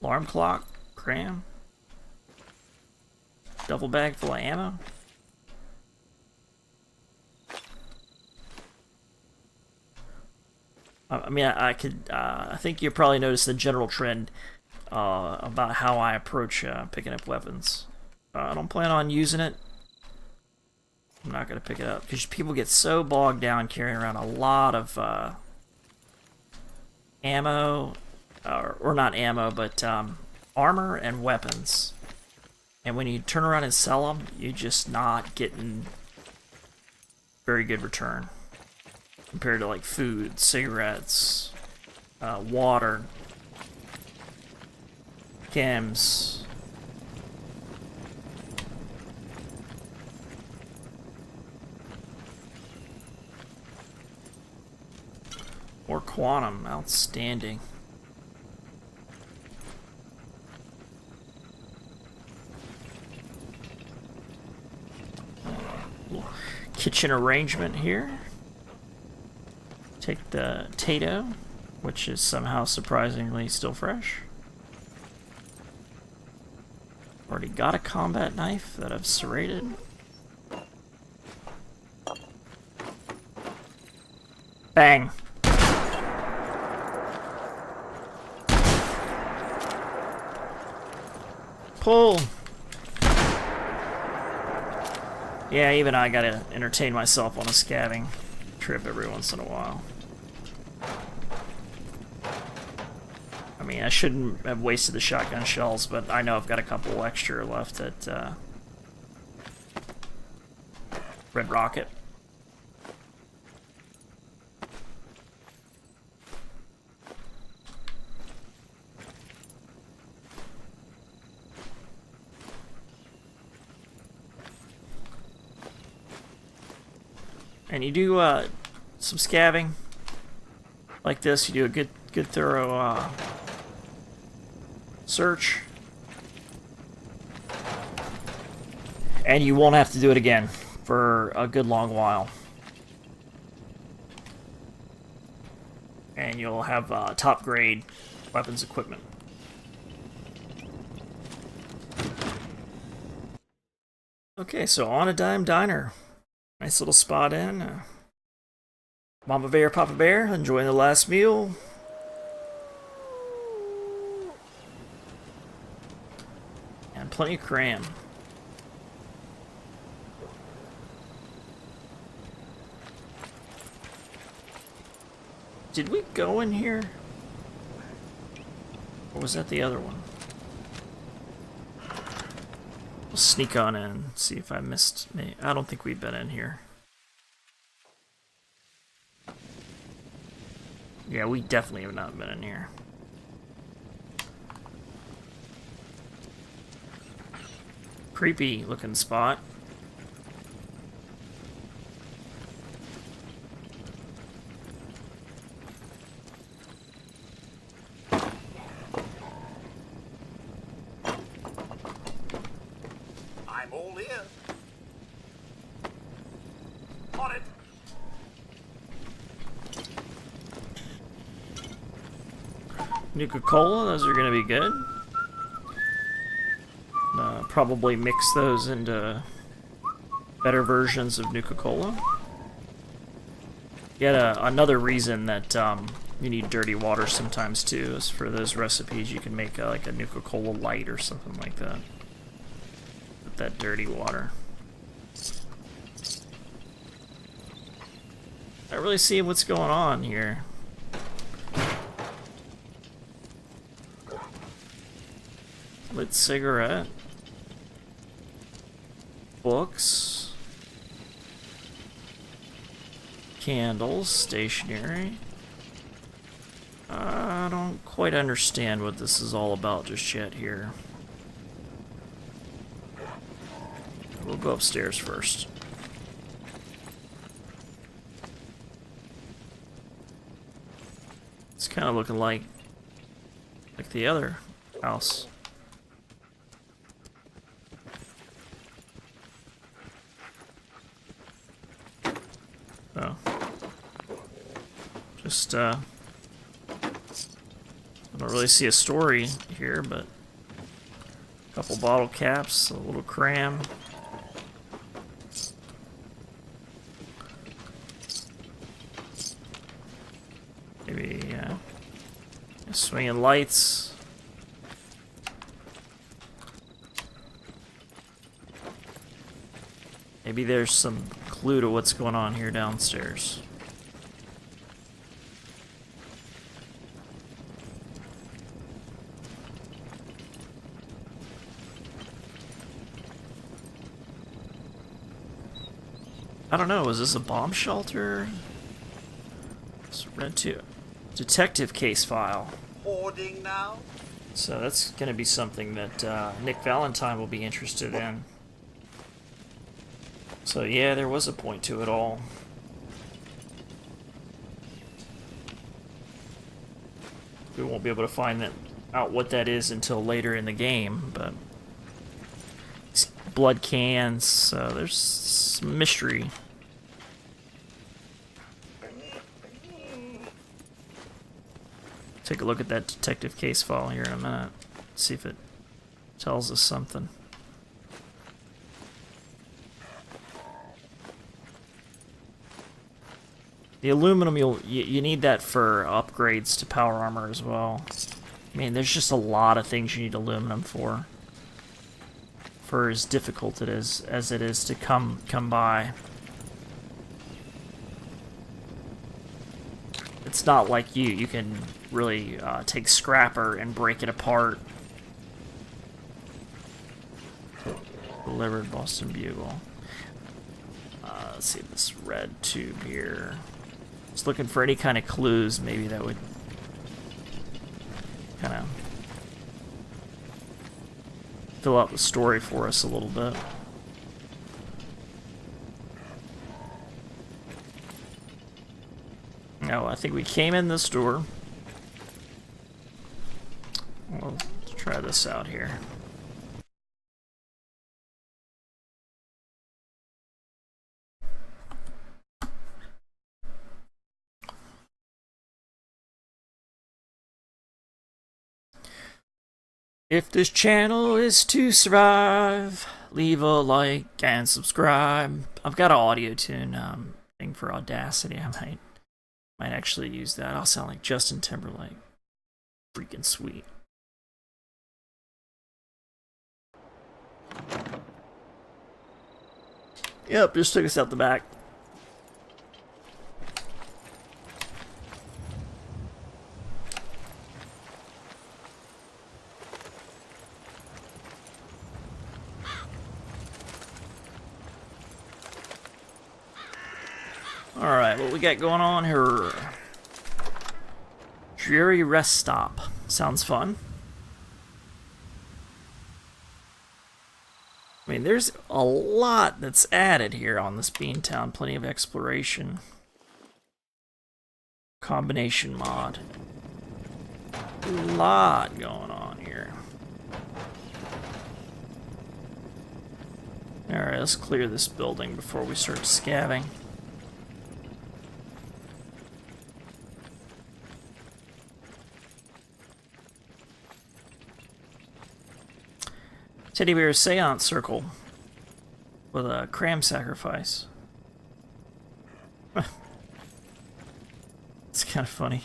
Alarm clock, cram. Double bag full of ammo. I mean, I could. I think you probably noticed the general trend about how I approach picking up weapons. I don't plan on using it. I'm not going to pick it up because people get so bogged down carrying around a lot of ammo, or not ammo, but armor and weapons. And when you turn around and sell them, you're just not getting very good return compared to like food, cigarettes, water, chems. Or quantum, outstanding. Kitchen arrangement here. Take the tato, which is somehow surprisingly still fresh. Already got a combat knife that I've serrated. Bang! Pull! Yeah, even I gotta entertain myself on a scavving trip every once in a while. I mean, I shouldn't have wasted the shotgun shells, but I know I've got a couple extra left at Red Rocket. And you do some scavving like this. You do a good thorough search, and you won't have to do it again for a good long while. And you'll have top grade weapons equipment. Okay, so On a Dime Diner. Nice little spot in. Mama Bear, Papa Bear, enjoying the last meal. And plenty of cram. Did we go in here? Or was that the other one? We'll sneak on in, see if I missed me. I don't think we've been in here. Yeah, we definitely have not been in here. Creepy looking spot. I'm all ears. On it. Nuka-Cola, those are going to be good. Probably mix those into better versions of Nuka-Cola. Yet another reason that you need dirty water sometimes too is for those recipes you can make like a Nuka-Cola Light or something like that with that dirty water. I don't really see what's going on here. Lit cigarette. Books. Candles. Stationery. I don't quite understand what this is all about just yet here. We'll go upstairs first. It's kind of looking like the other house. Oh. Just, I don't really see a story here, but a couple bottle caps, a little cram. Maybe, swinging lights. Maybe there's some clue to what's going on here downstairs. I don't know, is this a bomb shelter? It's read to detective case file. Hoarding now? So that's going to be something that Nick Valentine will be interested in. So yeah, there was a point to it all. We won't be able to find out what that is until later in the game, but blood cans, so there's some mystery. Take a look at that detective case file here in a minute. See if it tells us something. The aluminum, you need that for upgrades to power armor as well. I mean, there's just a lot of things you need aluminum for. For as difficult it is as it is to come by. It's not like you can really take scrapper and break it apart. Delivered Boston Bugle. Let's see this red tube here. Just looking for any kind of clues, maybe that would kind of fill out the story for us a little bit. No, I think we came in this door. We'll try this out here. If this channel is to survive, leave a like and subscribe. I've got an audio tune thing for Audacity. I might actually use that. I'll sound like Justin Timberlake. Freaking sweet. Yep, just took us out the back. Alright, what we got going on here? Dreary rest stop. Sounds fun. I mean, there's a lot that's added here on this Beantown. Plenty of exploration. Combination mod. A lot going on here. Alright, let's clear this building before we start scavenging. Teddy bear seance circle with a cram sacrifice. kind of funny.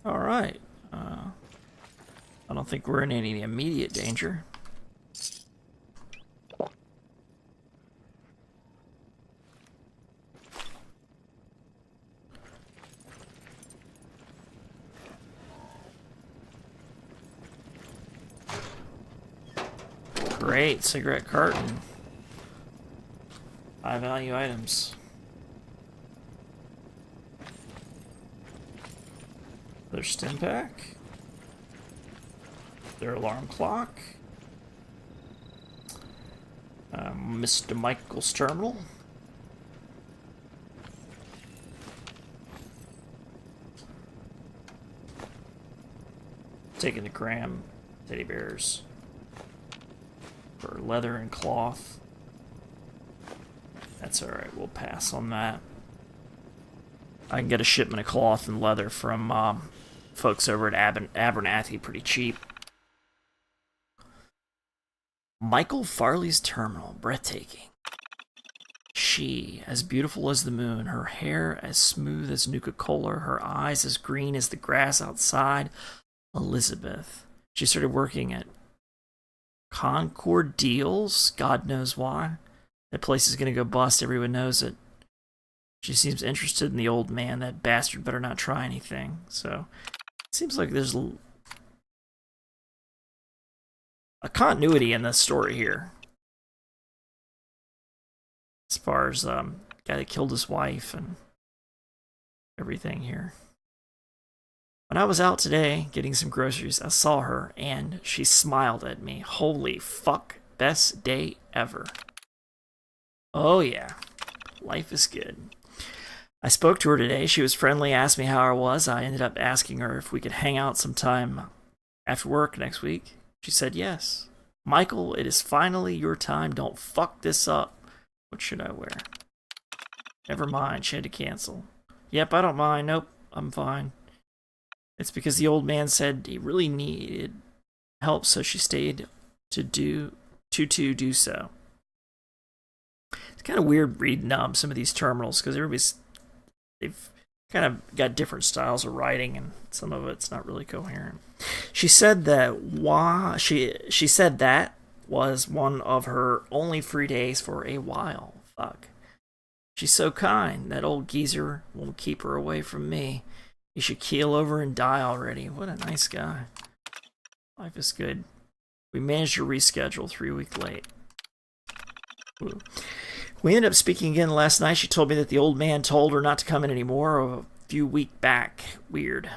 All right. I don't think we're in any immediate danger. Great, cigarette carton. High value items. Their stim pack. Their alarm clock. Mr. Michael's terminal. Taking the Graham teddy bears. For leather and cloth. That's alright, we'll pass on that. I can get a shipment of cloth and leather from folks over at Abernathy pretty cheap. Michael Farley's terminal, breathtaking. She, as beautiful as the moon, her hair as smooth as Nuka-Cola, her eyes as green as the grass outside. Elizabeth. She started working at Concord Deals, God knows why. That place is gonna go bust, everyone knows it. She seems interested in the old man. That bastard better not try anything. So, it seems like there's a continuity in this story here. As far as guy that killed his wife and everything here. When I was out today getting some groceries, I saw her and she smiled at me. Holy fuck, best day ever. Oh yeah, life is good. I spoke to her today. She was friendly, asked me how I was. I ended up asking her if we could hang out sometime after work next week. She said yes. Michael, it is finally your time. Don't fuck this up. What should I wear? Never mind, she had to cancel. Yep, I don't mind. Nope, I'm fine. It's because the old man said he really needed help, so she stayed to do so. It's kind of weird reading some of these terminals because they've kind of got different styles of writing, and some of it's not really coherent. She said that she said that was one of her only free days for a while. Fuck. She's so kind. That old geezer won't keep her away from me. He should keel over and die already. What a nice guy. Life is good. We managed to reschedule 3 weeks late. Ooh. We ended up speaking again last night. She told me that the old man told her not to come in anymore a few weeks back. Weird.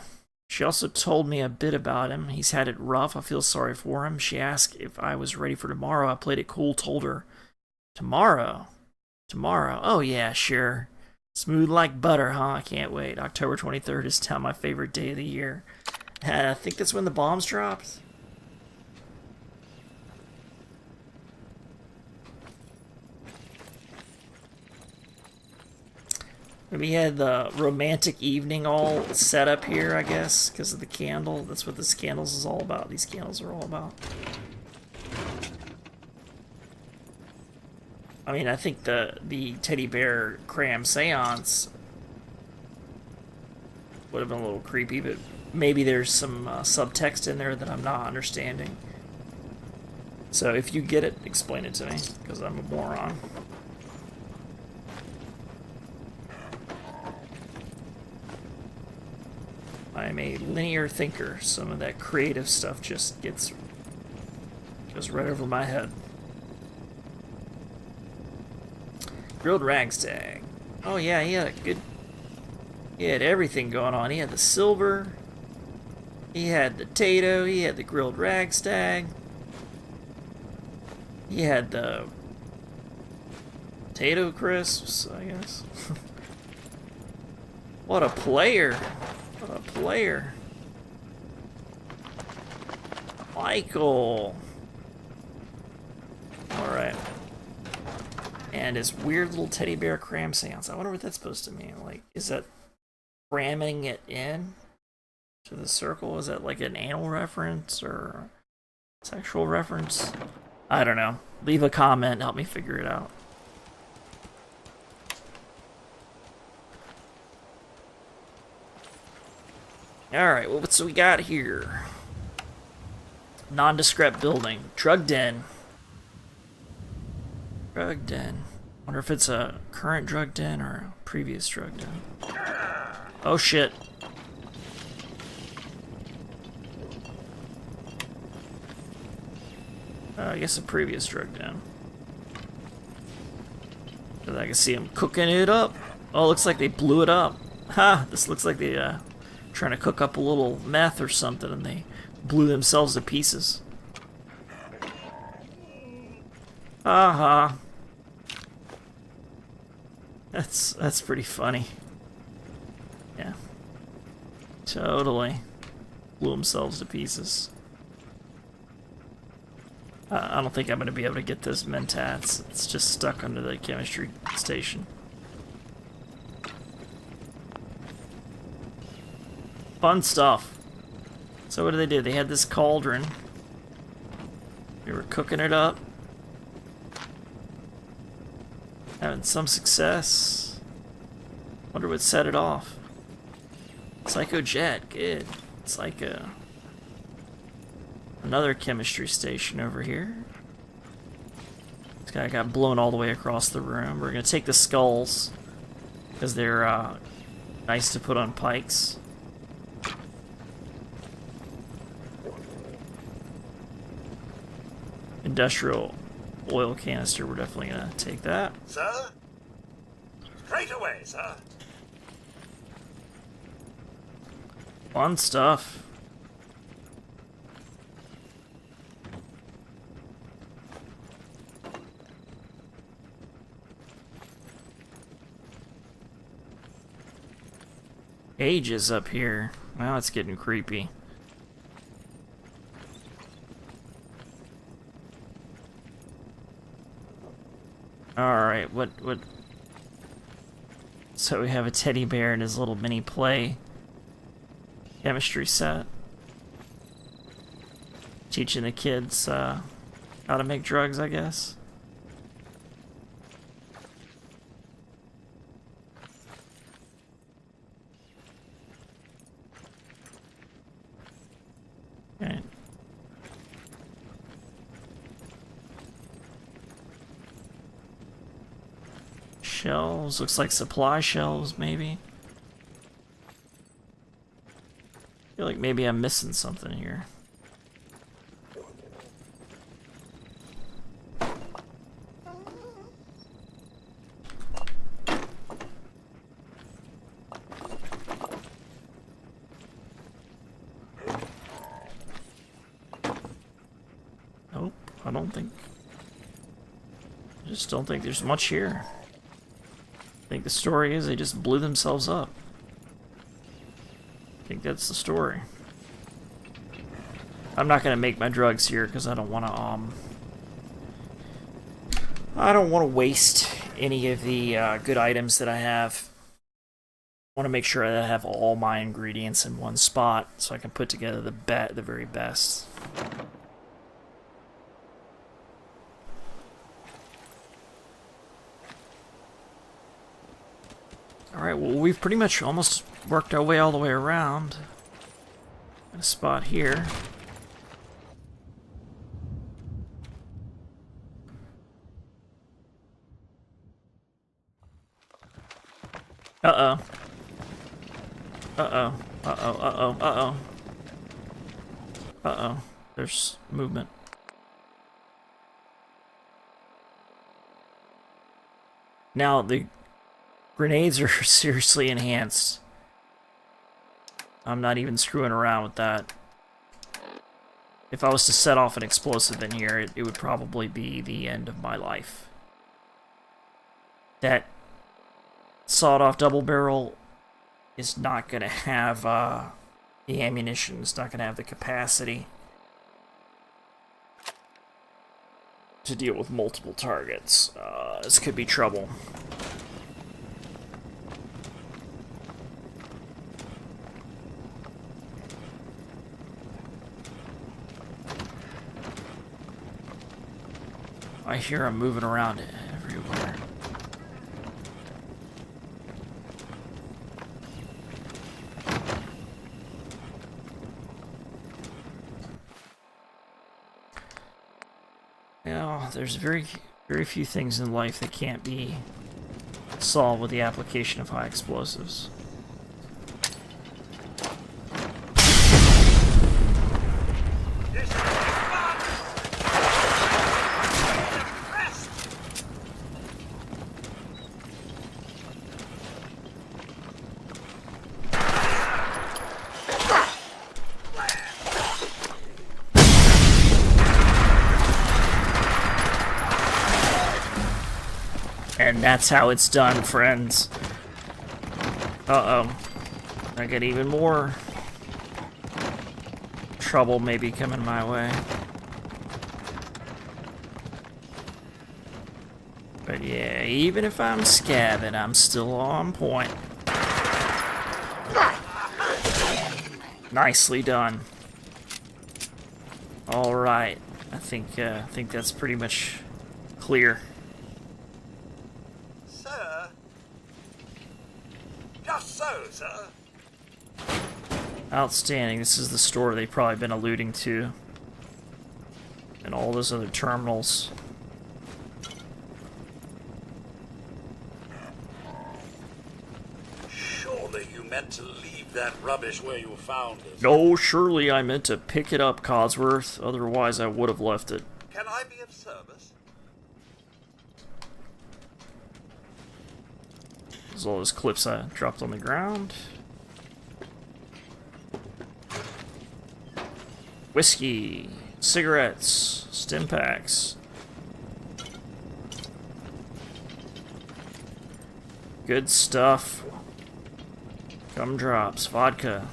She also told me a bit about him. He's had it rough. I feel sorry for him. She asked if I was ready for tomorrow. I played it cool, told her, tomorrow? Tomorrow? Oh yeah, sure. Smooth like butter, huh? I can't wait. October 23rd is now my favorite day of the year. I think that's when the bombs dropped. We had the romantic evening all set up here, I guess, because of the candle. That's what this candles is all about. These candles are all about. I mean, I think the teddy bear cram seance would have been a little creepy, but maybe there's some subtext in there that I'm not understanding. So if you get it, explain it to me, because I'm a moron. I'm a linear thinker. Some of that creative stuff just goes right over my head. Grilled ragstag. Oh yeah, he had everything going on. He had the silver, he had the Tato, he had the grilled ragstag, he had the potato crisps, I guess. What a player. What a player. Michael. Alright. And his weird little teddy bear cram seance. I wonder what that's supposed to mean. Like, is that cramming it in to the circle? Is that like an anal reference or sexual reference? I don't know. Leave a comment and help me figure it out. Alright, well, what's we got here? Nondescript building. Drug den. Drug den. Wonder if it's a current drug den or a previous drug den. Oh shit. I guess a previous drug den. But I can see them cooking it up. Oh, looks like they blew it up. Ha! This looks like they trying to cook up a little meth or something, and they blew themselves to pieces. Aha! That's pretty funny. Yeah. Totally. Blew themselves to pieces. I don't think I'm going to be able to get this mentats. It's just stuck under the chemistry station. Fun stuff. So what did they do? They had this cauldron. They were cooking it up. Having some success. Wonder what set it off. Psycho Jet, good. It's like another chemistry station over here. This guy got blown all the way across the room. We're gonna take the skulls because they're nice to put on pikes. Industrial oil canister, we're definitely gonna take that. Sir? Straight away, sir. Fun stuff. Age is up here. Now it's getting creepy. Alright, what... So we have a teddy bear and his little mini play chemistry set. Teaching the kids how to make drugs, I guess. Okay. Shelves, looks like supply shelves, maybe. I feel like maybe I'm missing something here. Nope, I don't think. I just don't think there's much here. I think the story is they just blew themselves up. I think that's the story. I'm not gonna make my drugs here because I don't want to waste any of the good items that I have. I want to make sure that I have all my ingredients in one spot so I can put together the very best. Alright, well, we've pretty much almost worked our way all the way around. Got a spot here. Uh-oh. Uh-oh. Uh-oh. Uh-oh. Uh-oh. Uh-oh. There's movement. Now, the grenades are seriously enhanced. I'm not even screwing around with that. If I was to set off an explosive in here, it would probably be the end of my life. That sawed-off double barrel is not going to have the ammunition. It's not going to have the capacity to deal with multiple targets. This could be trouble. I hear them moving around everywhere. Well, there's very few things in life that can't be solved with the application of high explosives. And that's how it's done, friends. Uh-oh. I get even more trouble maybe coming my way. But yeah, even if I'm scabbing, I'm still on point. Nicely done. All right, I think that's pretty much clear. Sir? Just so, sir. Outstanding. This is the store they've probably been alluding to. And all those other terminals. Surely you meant to leave that rubbish where you found it. No, surely I meant to pick it up, Codsworth. Otherwise I would have left it. Can I be of service? There's all those clips I dropped on the ground. Whiskey, cigarettes, stim packs. Good stuff. Gumdrops, vodka.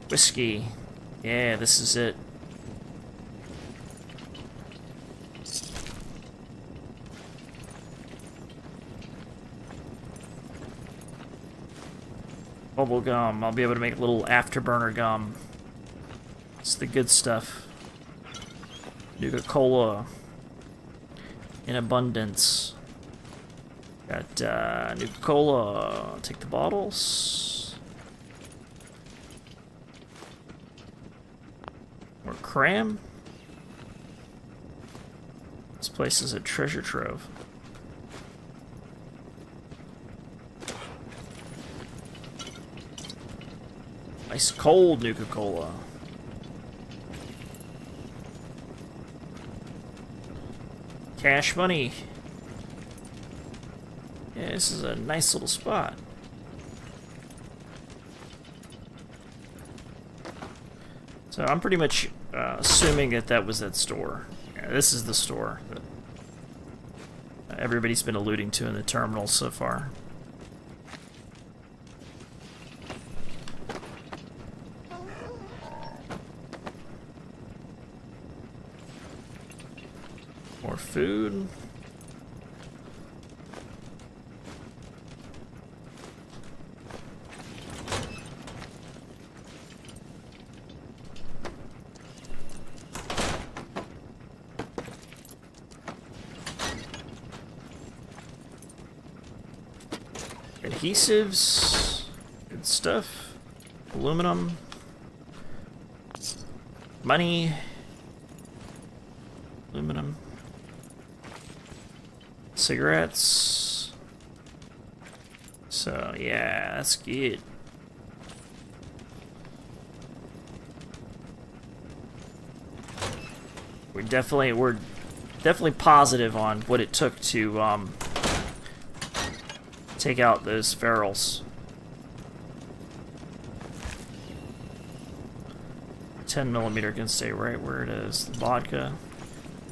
Whiskey. Yeah, this is it. Bubble gum. I'll be able to make a little afterburner gum. It's the good stuff. Nuka-Cola. In abundance. Got Nuka-Cola. Take the bottles. More cram. This place is a treasure trove. Ice cold Nuka-Cola. Cash money. Yeah, this is a nice little spot. So I'm pretty much assuming that was that store. Yeah, this is the store that everybody's been alluding to in the terminal so far. More food. Adhesives. Good stuff. Aluminum. Money. Aluminum. Cigarettes. So yeah, that's good. We're definitely positive on what it took to take out those ferals. 10mm can stay right where it is. The vodka,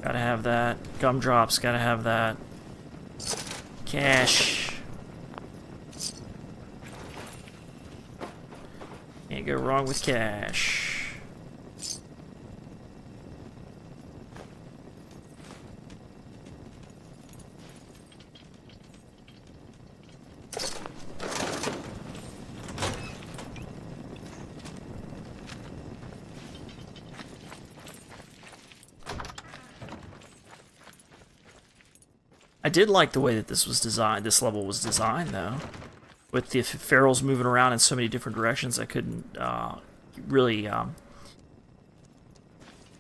gotta have that. Gumdrops, gotta have that. Cash. Can't go wrong with cash. I did like the way that this was designed. This level was designed, though. With the ferals moving around in so many different directions, I couldn't really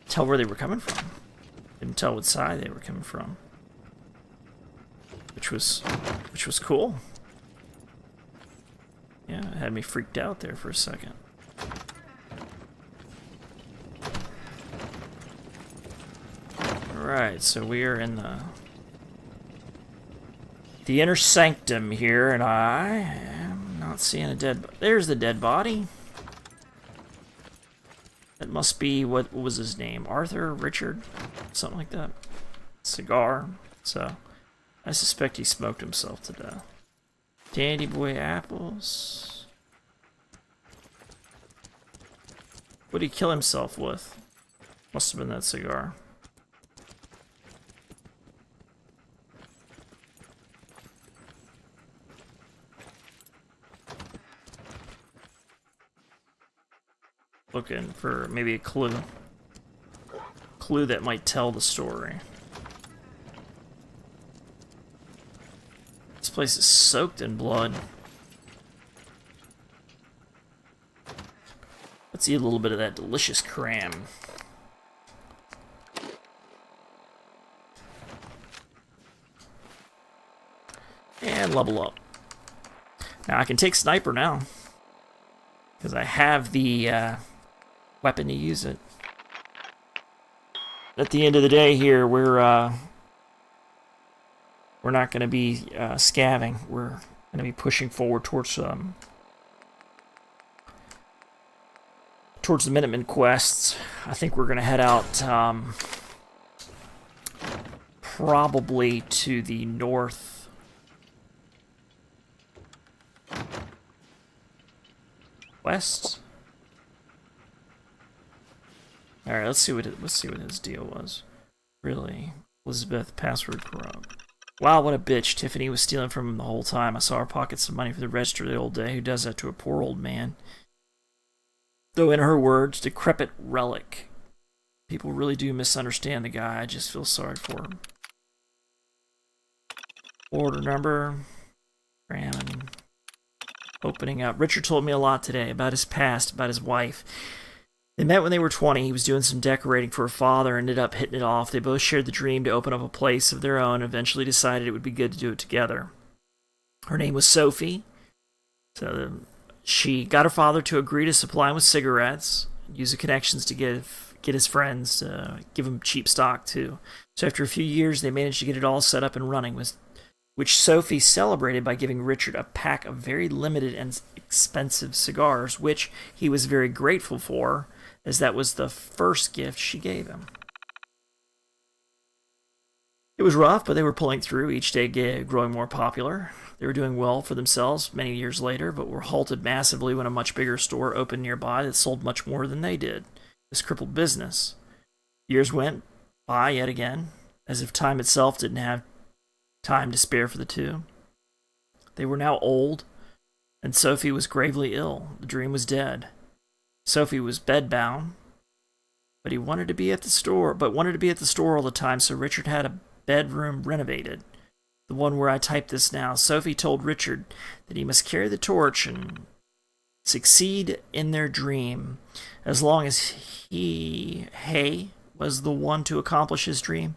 tell where they were coming from. Didn't tell what side they were coming from, which was cool. Yeah, it had me freaked out there for a second. Alright, so we are in the inner sanctum here, and I am not seeing a dead... There's the dead body. That must be, what was his name? Arthur? Richard? Something like that. Cigar. So, I suspect he smoked himself to death. Dandy boy apples. What did he kill himself with? Must have been that cigar. Looking for maybe a clue. Clue that might tell the story. This place is soaked in blood. Let's eat a little bit of that delicious cram. And level up. Now I can take sniper now, because I have the weapon to use it. At the end of the day here, we're not going to be scavving. We're going to be pushing forward towards the Minutemen quests. I think we're going to head out probably to the north. West. All right, let's see what his deal was. Really, Elizabeth, password corrupt. Wow, what a bitch! Tiffany was stealing from him the whole time. I saw her pocket some money for the register the old day. Who does that to a poor old man? Though, in her words, decrepit relic. People really do misunderstand the guy. I just feel sorry for him. Order number. Cram. Opening up. Richard told me a lot today about his past, about his wife. They met when they were 20. He was doing some decorating for her father, ended up hitting it off. They both shared the dream to open up a place of their own, eventually decided it would be good to do it together. Her name was Sophie. So she got her father to agree to supply him with cigarettes, use the connections to get his friends to give him cheap stock too. So after a few years, they managed to get it all set up and running, which Sophie celebrated by giving Richard a pack of very limited and expensive cigars, which he was very grateful for, as that was the first gift she gave him. It was rough, but they were pulling through, each day growing more popular. They were doing well for themselves many years later, but were halted massively when a much bigger store opened nearby that sold much more than they did. This crippled business. Years went by yet again, as if time itself didn't have time to spare for the two. They were now old, and Sophie was gravely ill. The dream was dead. Sophie was bedbound, but wanted to be at the store all the time, so Richard had a bedroom renovated. The one where I type this now. Sophie told Richard that he must carry the torch and succeed in their dream. As long as Hay was the one to accomplish his dream,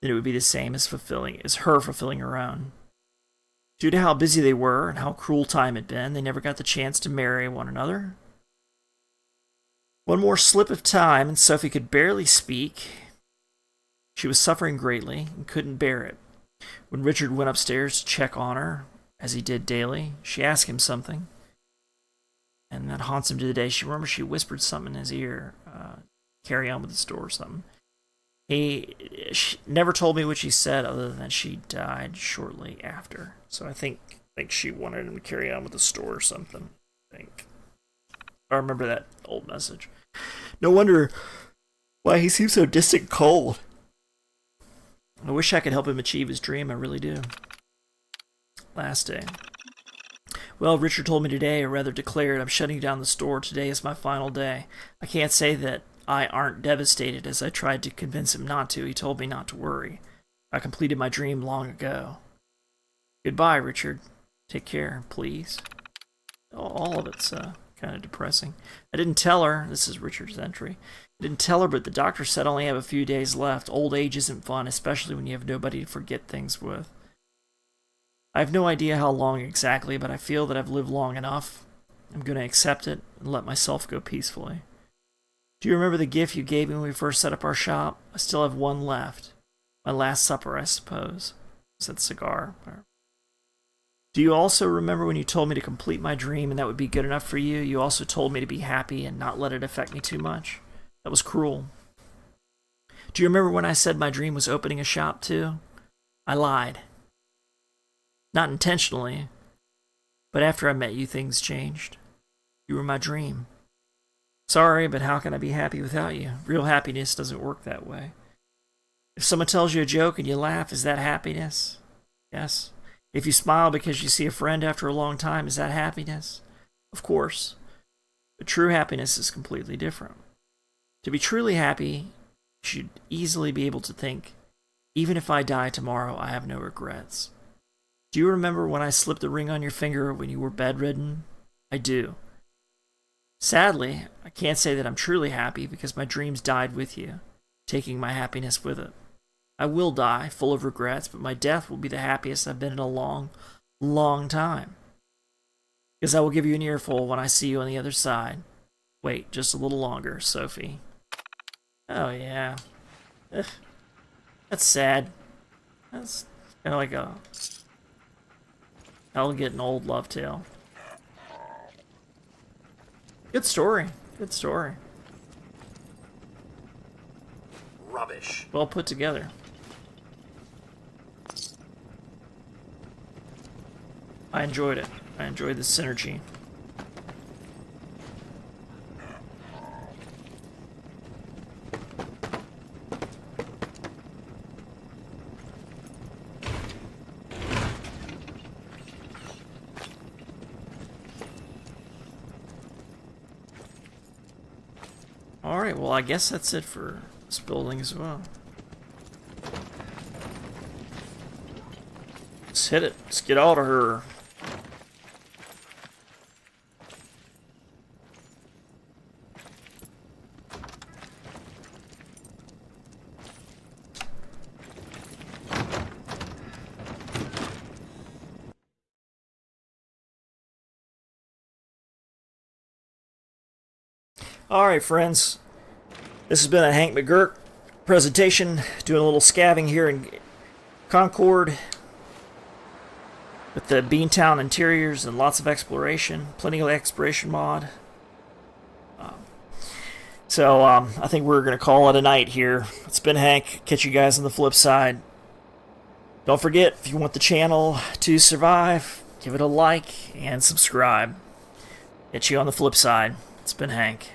then it would be the same as her fulfilling her own. Due to how busy they were and how cruel time had been, they never got the chance to marry one another. One more slip of time, and Sophie could barely speak. She was suffering greatly and couldn't bear it. When Richard went upstairs to check on her, as he did daily, she asked him something, and that haunts him to the day. She remembers she whispered something in his ear, carry on with the store or something. She never told me what she said, other than she died shortly after. So I think she wanted him to carry on with the store or something. I remember that old message. No wonder why he seems so distant and cold. I wish I could help him achieve his dream, I really do. Last day. Well, Richard told me today, or rather declared, I'm shutting down the store. Today is my final day. I can't say that I aren't devastated, as I tried to convince him not to. He told me not to worry. I completed my dream long ago. Goodbye, Richard. Take care, please. All of it's kind of depressing. I didn't tell her. This is Richard's entry. I didn't tell her, but the doctor said I only have a few days left. Old age isn't fun, especially when you have nobody to forget things with. I have no idea how long exactly, but I feel that I've lived long enough. I'm going to accept it and let myself go peacefully. Do you remember the gift you gave me when we first set up our shop? I still have one left. My last supper, I suppose. Said cigar. Do you also remember when you told me to complete my dream and that would be good enough for you? You also told me to be happy and not let it affect me too much. That was cruel. Do you remember when I said my dream was opening a shop too? I lied. Not intentionally, but after I met you, things changed. You were my dream. Sorry, but how can I be happy without you? Real happiness doesn't work that way. If someone tells you a joke and you laugh, is that happiness? Yes. If you smile because you see a friend after a long time, is that happiness? Of course. But true happiness is completely different. To be truly happy, you should easily be able to think, even if I die tomorrow, I have no regrets. Do you remember when I slipped the ring on your finger when you were bedridden? I do. Sadly, I can't say that I'm truly happy because my dreams died with you, taking my happiness with it. I will die, full of regrets, but my death will be the happiest I've been in a long, long time. Because I will give you an earful when I see you on the other side. Wait, just a little longer, Sophie. Oh, yeah. Ugh. That's sad. That's kind of like a elegant and old love tale. Good story. Good story. Rubbish. Well put together. I enjoyed it. I enjoyed the synergy. Alright, well I guess that's it for this building as well. Let's hit it. Let's get out of her. Alright friends, this has been a Hank McGurk presentation, doing a little scavenging here in Concord with the Beantown Interiors and lots of exploration, plenty of exploration mod. So I think we're going to call it a night here. It's been Hank, catch you guys on the flip side. Don't forget, if you want the channel to survive, give it a like and subscribe. Catch you on the flip side. It's been Hank.